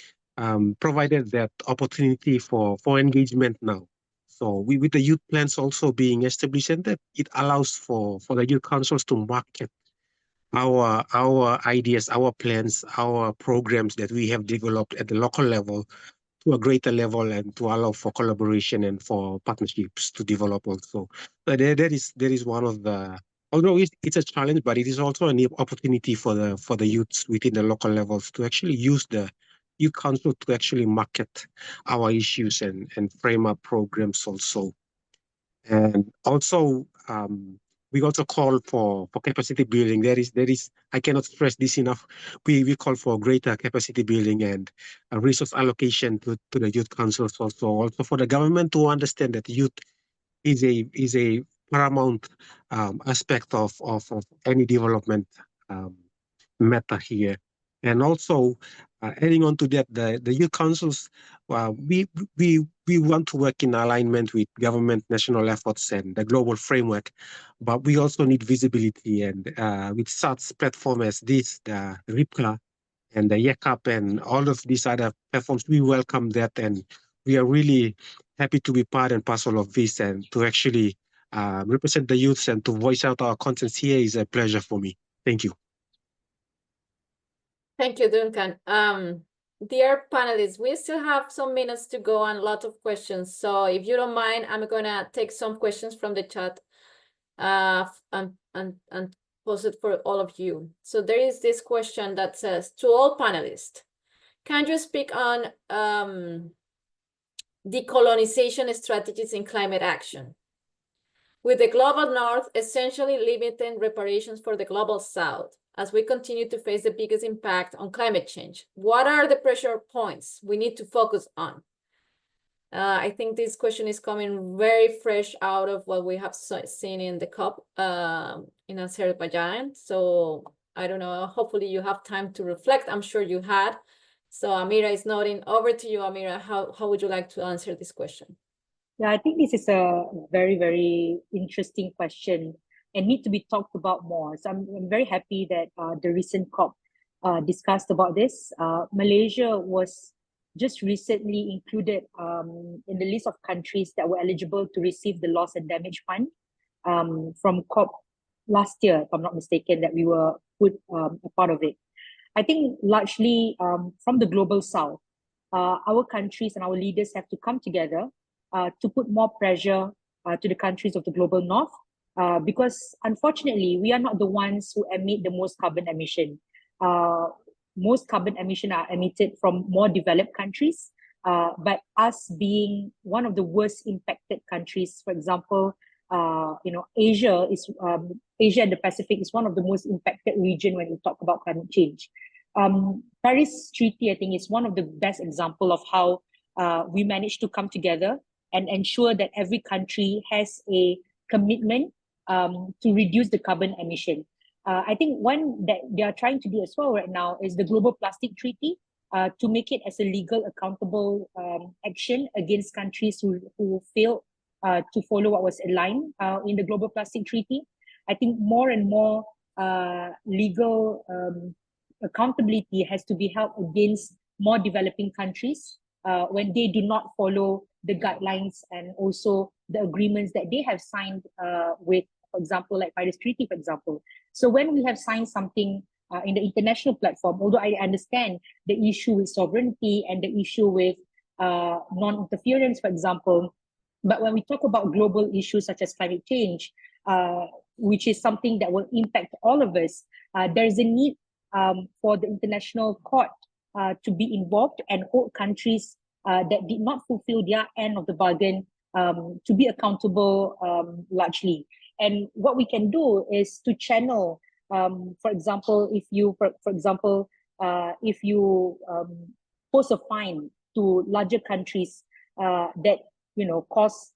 provided that opportunity for engagement now. So with the youth plans also being established, and that it allows for the youth councils to market our ideas, our plans, our programs that we have developed at the local level to a greater level, and to allow for collaboration and for partnerships to develop also. So that is one of the, although it's a challenge, but it is also an opportunity for the youths within the local levels to actually use the youth council to actually market our issues and frame up programs also. And also we also call for capacity building. There is I cannot stress this enough. We call for greater capacity building and resource allocation to the youth councils also for the government to understand that youth is a paramount aspect of any development matter here. And also adding on to that, the youth councils, we want to work in alignment with government national efforts and the global framework, but we also need visibility. And with such platforms as this, the RIPCA and the YECAP and all of these other platforms, we welcome that, and we are really happy to be part and parcel of this, and to actually represent the youths and to voice out our concerns here is a pleasure for me. Thank you. Thank you, Duncan. Dear panelists, we still have some minutes to go and a lot of questions. So if you don't mind, I'm gonna take some questions from the chat and pose it for all of you. So there is this question that says, to all panelists, can you speak on decolonization strategies in climate action? With the global north essentially limiting reparations for the global south, as we continue to face the biggest impact on climate change, what are the pressure points we need to focus on? I think this question is coming very fresh out of what we have seen in the COP in Azerbaijan. So I don't know, hopefully you have time to reflect. I'm sure you had. So Amira is nodding. Over to you, Amira. How would you like to answer this question? Yeah, I think this is a very, very interesting question and need to be talked about more. So I'm very happy that the recent COP discussed about this. Malaysia was just recently included in the list of countries that were eligible to receive the loss and damage fund from COP last year, if I'm not mistaken, that we were put a part of it. I think largely from the global south, our countries and our leaders have to come together to put more pressure to the countries of the global north, because unfortunately, we are not the ones who emit the most carbon emission. Most carbon emission are emitted from more developed countries, but us being one of the worst impacted countries, for example, Asia and the Pacific is one of the most impacted region when we talk about climate change. Paris Treaty, I think, is one of the best example of how we managed to come together and ensure that every country has a commitment to reduce the carbon emission. I think one that they are trying to do as well right now is the Global Plastic Treaty, to make it as a legal accountable action against countries who fail to follow what was aligned in the Global Plastic Treaty. I think more and more legal accountability has to be held against more developing countries when they do not follow the guidelines and also the agreements that they have signed with, for example, like Paris Treaty, for example. So when we have signed something in the international platform, although I understand the issue with sovereignty and the issue with non-interference, for example, but when we talk about global issues such as climate change, which is something that will impact all of us, there's a need for the international court to be involved and hold countries that did not fulfill their end of the bargain to be accountable largely. And what we can do is to channel For example, if you, if you pose a fine to larger countries that cause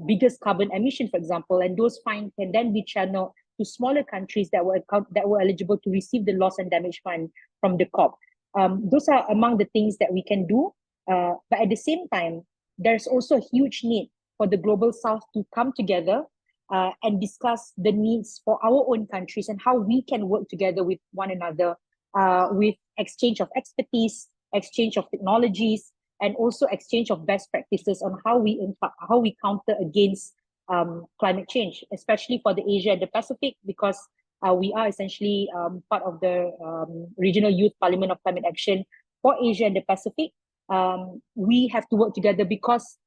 biggest carbon emission, for example, and those fines can then be channeled to smaller countries that were eligible to receive the loss and damage fund from the COP. Those are among the things that we can do. But at the same time, there's also a huge need for the Global South to come together and discuss the needs for our own countries and how we can work together with one another with exchange of expertise, exchange of technologies, and also exchange of best practices on how we counter against climate change, especially for the Asia and the Pacific, because we are essentially part of the Regional Youth Parliament of Climate Action for Asia and the Pacific. We have to work together because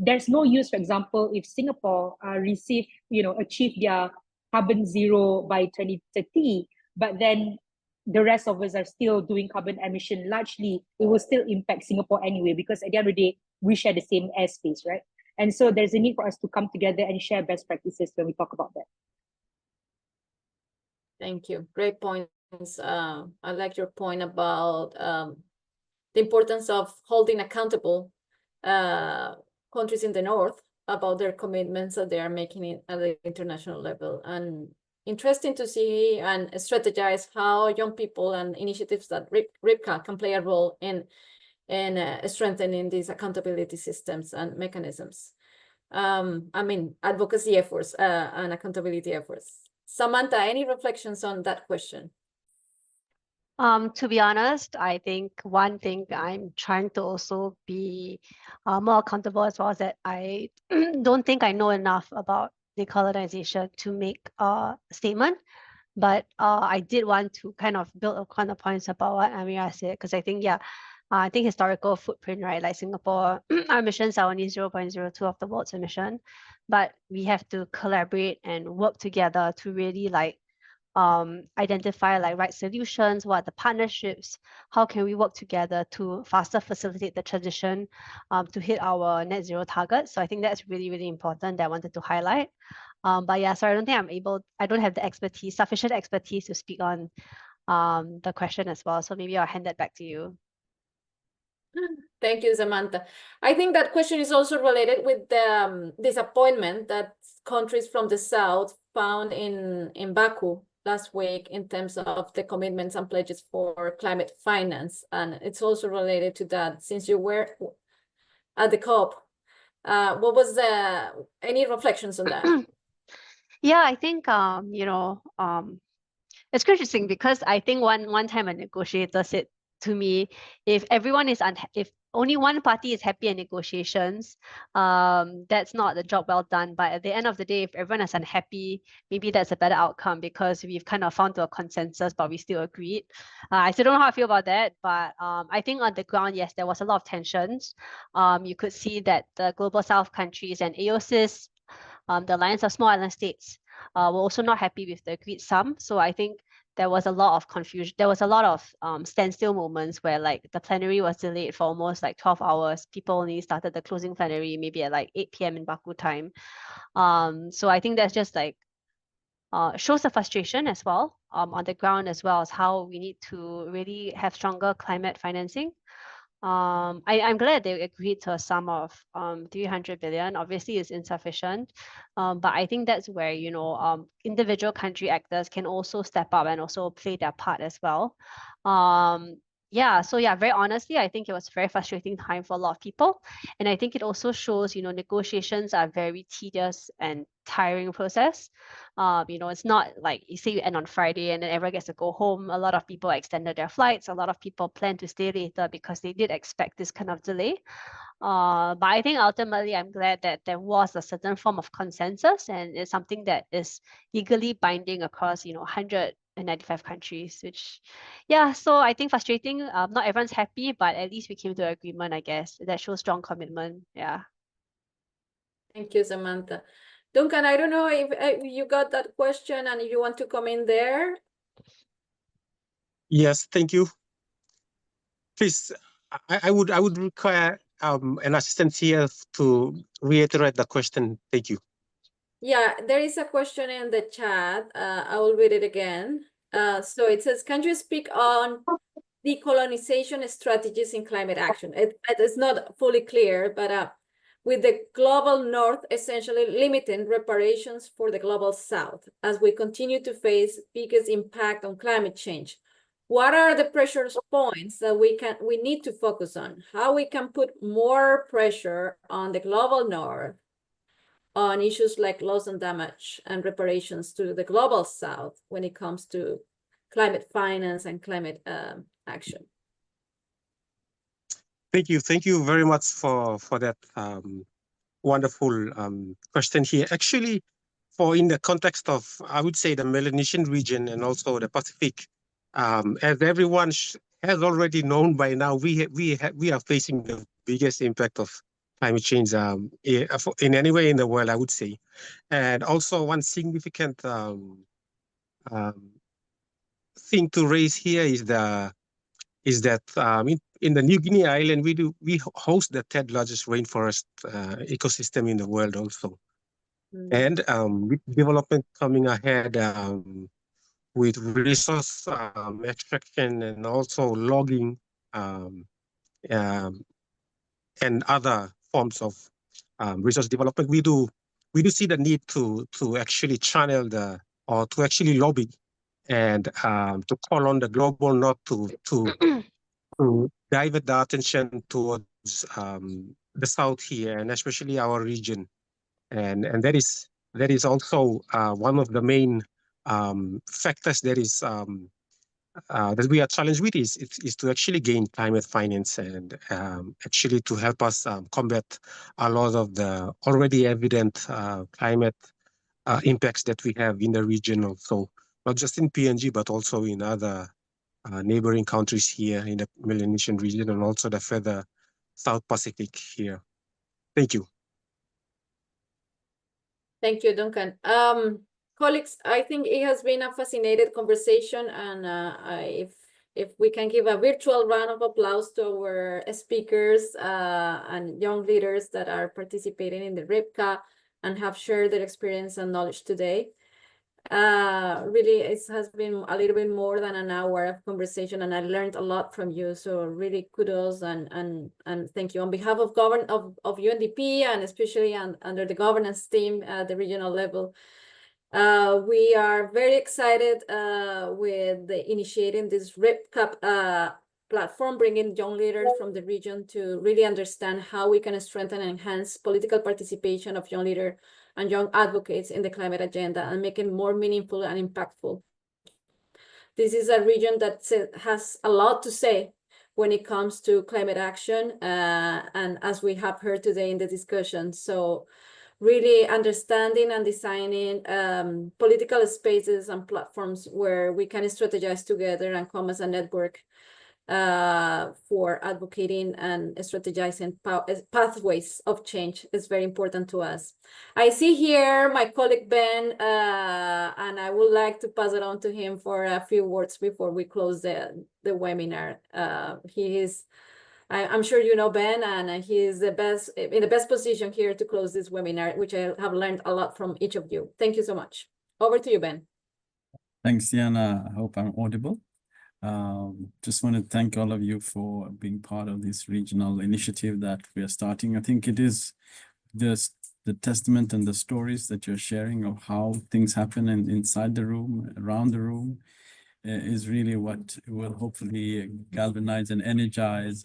there's no use, for example, if Singapore achieve their carbon zero by 2030, but then the rest of us are still doing carbon emission largely, it will still impact Singapore anyway, because at the end of the day, we share the same airspace, right? And so there's a need for us to come together and share best practices when we talk about that. Thank you. Great points. I like your point about the importance of holding accountable countries in the North about their commitments that they are making it at the international level. And interesting to see and strategize how young people and initiatives that RIPCA can play a role in strengthening these accountability systems and mechanisms. Advocacy efforts and accountability efforts. Samantha, any reflections on that question? To be honest, I think one thing I'm trying to also be more accountable as well is that I don't think I know enough about decolonization to make a statement. But I did want to kind of build upon the points about what Amira said, because I think, I think historical footprint, right? Like Singapore, our emissions are only 0.02 of the world's emission, but we have to collaborate and work together to really identify right solutions, what are the partnerships, how can we work together to faster facilitate the transition to hit our net zero target. So I think that's really, really important that I wanted to highlight. But yeah, so I don't think I don't have the sufficient expertise to speak on the question as well. So maybe I'll hand that back to you. Thank you, Samantha. I think that question is also related with the disappointment that countries from the South found in Baku last week in terms of the commitments and pledges for climate finance. And it's also related to that, since you were at the COP. What was any reflections on that? Yeah, I think, it's interesting because I think one time a negotiator said to me, if only one party is happy in negotiations, that's not the job well done. But at the end of the day, if everyone is unhappy, maybe that's a better outcome because we've kind of found to a consensus, but we still agreed. I still don't know how I feel about that, but I think on the ground, yes, there was a lot of tensions. You could see that the Global South countries and AOSIS, the Alliance of Small Island States, were also not happy with the agreed sum. So I think there was a lot of confusion. There was a lot of standstill moments where the plenary was delayed for almost 12 hours. People only started the closing plenary maybe at 8 p.m. in Baku time. So I think that's just shows the frustration as well on the ground, as well as how we need to really have stronger climate financing. I'm glad they agreed to a sum of 300 billion. Obviously, it's insufficient, but I think that's where individual country actors can also step up and also play their part as well. Very honestly, I think it was a very frustrating time for a lot of people, and I think it also shows negotiations are very tedious and tiring process. It's not like you say you end on Friday and then everyone gets to go home. A lot of people extended their flights. A lot of people plan to stay later because they did expect this kind of delay. But I think ultimately I'm glad that there was a certain form of consensus, and it's something that is legally binding across 195 countries, which so I think frustrating. Not everyone's happy, but at least we came to an agreement, I guess. That shows strong commitment. Thank you, Samantha. Duncan, I don't know if you got that question and you want to come in there. Yes, thank you. Please, I would require an assistant here to reiterate the question. Thank you. Yeah, there is a question in the chat. I will read it again. So it says, can you speak on decolonization strategies in climate action? It is not fully clear, but with the global north essentially limiting reparations for the global south as we continue to face biggest impact on climate change. What are the pressure points that we need to focus on? How we can put more pressure on the global north on issues like loss and damage and reparations to the global south when it comes to climate finance and climate action? Thank you very much for that wonderful question here. Actually, in the context of, I would say, the Melanesian region and also the Pacific, as everyone has already known by now, we are facing the biggest impact of climate change in any way in the world, I would say. And also one significant thing to raise here is that in the New Guinea island, we host the third largest rainforest ecosystem in the world also. And with development coming ahead with resource extraction and also logging and other forms of resource development, we do see the need to actually channel or to actually lobby and to call on the global north to divert the attention towards the south here, and especially our region. And that is also one of the main factors that we are challenged with is to actually gain climate finance and actually to help us combat a lot of the already evident climate impacts that we have in the region also, not just in PNG, but also in other neighboring countries here in the Melanesian region and also the further South Pacific here. Thank you. Thank you, Duncan. Colleagues, I think it has been a fascinating conversation, and if we can give a virtual round of applause to our speakers and young leaders that are participating in the RIPCA and have shared their experience and knowledge today. Really, it has been a little bit more than an hour of conversation, and I learned a lot from you. So really kudos and thank you on behalf of UNDP and especially under the governance team at the regional level. We are very excited with initiating this RIPCAP platform, bringing young leaders from the region to really understand how we can strengthen and enhance political participation of young leaders and young advocates in the climate agenda and make it more meaningful and impactful. This is a region that has a lot to say when it comes to climate action, and as we have heard today in the discussion. So really understanding and designing political spaces and platforms where we can strategize together and come as a network for advocating and strategizing pathways of change is very important to us. I see here my colleague Ben, and I would like to pass it on to him for a few words before we close the webinar. I'm sure you know Ben, and he is in the best position here to close this webinar, which I have learned a lot from each of you. Thank you so much. Over to you, Ben. Thanks, Diana. I hope I'm audible. Just want to thank all of you for being part of this regional initiative that we are starting. I think it is just the testament and the stories that you're sharing of how things happen inside the room, around the room, is really what will hopefully galvanize and energize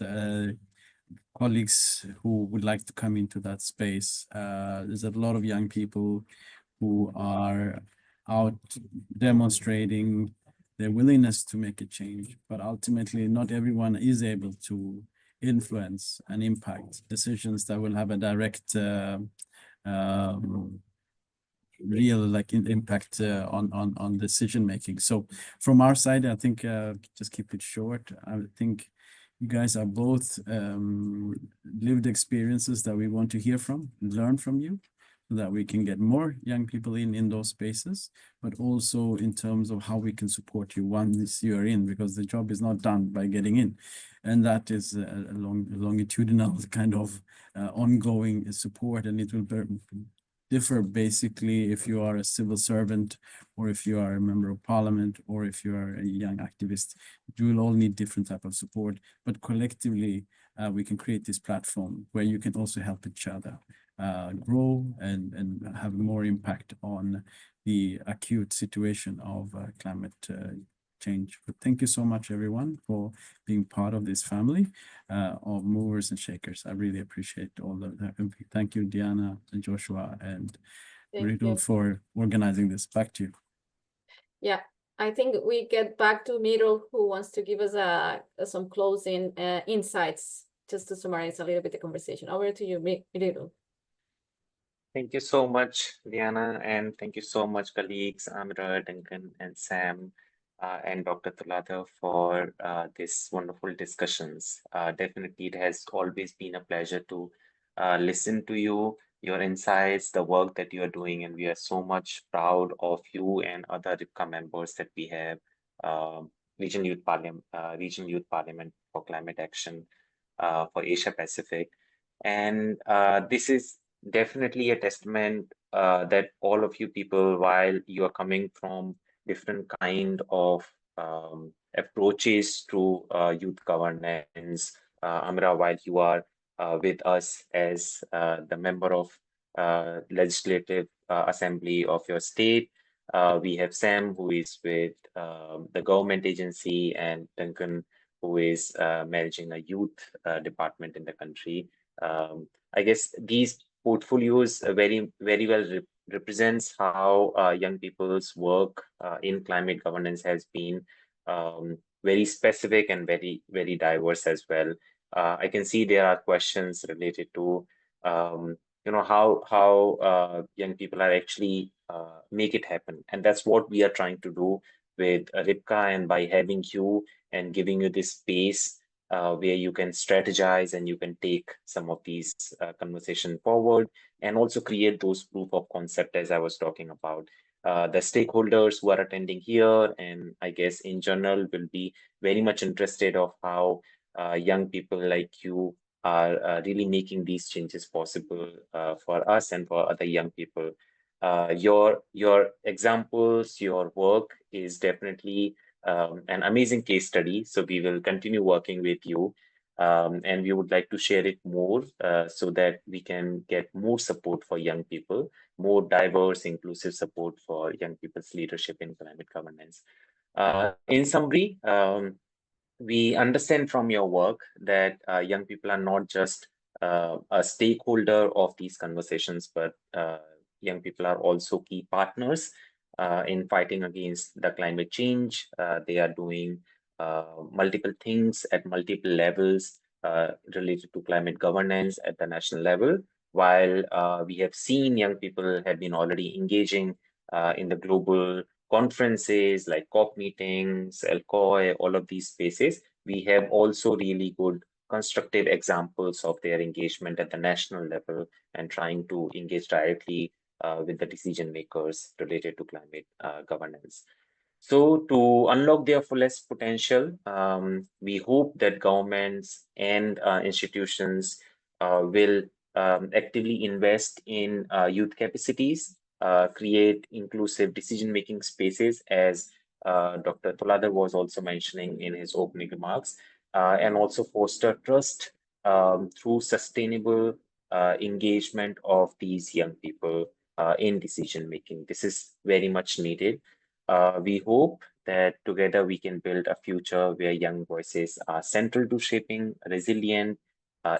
colleagues who would like to come into that space. There's a lot of young people who are out demonstrating their willingness to make a change, but ultimately not everyone is able to influence and impact decisions that will have a direct real impact on decision making. So from our side, I think just keep it short. I think you guys are both lived experiences that we want to hear from, learn from you, so that we can get more young people in those spaces, but also in terms of how we can support you once you are in, because the job is not done by getting in. And that is a longitudinal kind of ongoing support, and it will differ basically if you are a civil servant or if you are a member of parliament or if you are a young activist. You will all need different type of support, but collectively we can create this platform where you can also help each other grow and have more impact on the acute situation of climate change. But thank you so much, everyone, for being part of this family of movers and shakers. I really appreciate all of that. Thank you, Diana and Joshua and Ritu for organizing this. Back to you. Yeah, I think we get back to Mirul, who wants to give us some closing insights, just to summarize a little bit the conversation. Over to you, Mirul. Thank you so much, Diana, and thank you so much, colleagues, Amira, Duncan, and Sam, and Dr. Tulada for these wonderful discussions. Definitely, it has always been a pleasure to listen to you, your insights, the work that you are doing, and we are so much proud of you and other RIPCA members that we have, Regional Youth Parliament for Climate Action for Asia Pacific. And this is definitely a testament that all of you people, while you are coming from different kind of approaches to youth governance, Amira, while you are with us as the member of Legislative Assembly of your state, we have Sam, who is with the government agency, and Duncan, who is managing a youth department in the country. I guess these portfolios very well represents how young people's work in climate governance has been very specific and very diverse as well. I can see there are questions related to how young people are actually make it happen, and that's what we are trying to do with RIPCA, and by having you and giving you this space where you can strategize and you can take some of these conversation forward, and also create those proof of concept as I was talking about. The stakeholders who are attending here, and I guess in general, will be very much interested of how young people like you are really making these changes possible for us and for other young people. Your examples, your work is definitely an amazing case study. So we will continue working with you, and we would like to share it more so that we can get more support for young people, more diverse, inclusive support for young people's leadership in climate governance. In summary, we understand from your work that young people are not just a stakeholder of these conversations, but young people are also key partners in fighting against the climate change. They are doing multiple things at multiple levels related to climate governance at the national level, while we have seen young people have been already engaging in the global conferences like COP meetings, ELCOI, all of these spaces. We have also really good constructive examples of their engagement at the national level and trying to engage directly with the decision makers related to climate governance. So to unlock their fullest potential, we hope that governments and institutions will actively invest in youth capacities, create inclusive decision-making spaces, as Dr. Toladar was also mentioning in his opening remarks, and also foster trust through sustainable engagement of these young people in decision-making. This is very much needed. We hope that together we can build a future where young voices are central to shaping resilient,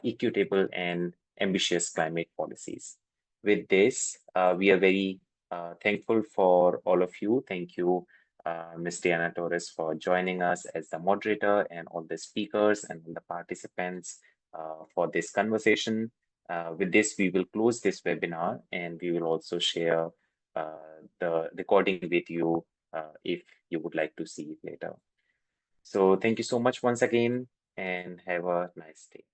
equitable, and ambitious climate policies. With this, we are very thankful for all of you. Thank you, Ms. Diana Torres, for joining us as the moderator, and all the speakers and the participants for this conversation. With this, we will close this webinar, and we will also share the recording with you if you would like to see it later. So thank you so much once again, and have a nice day.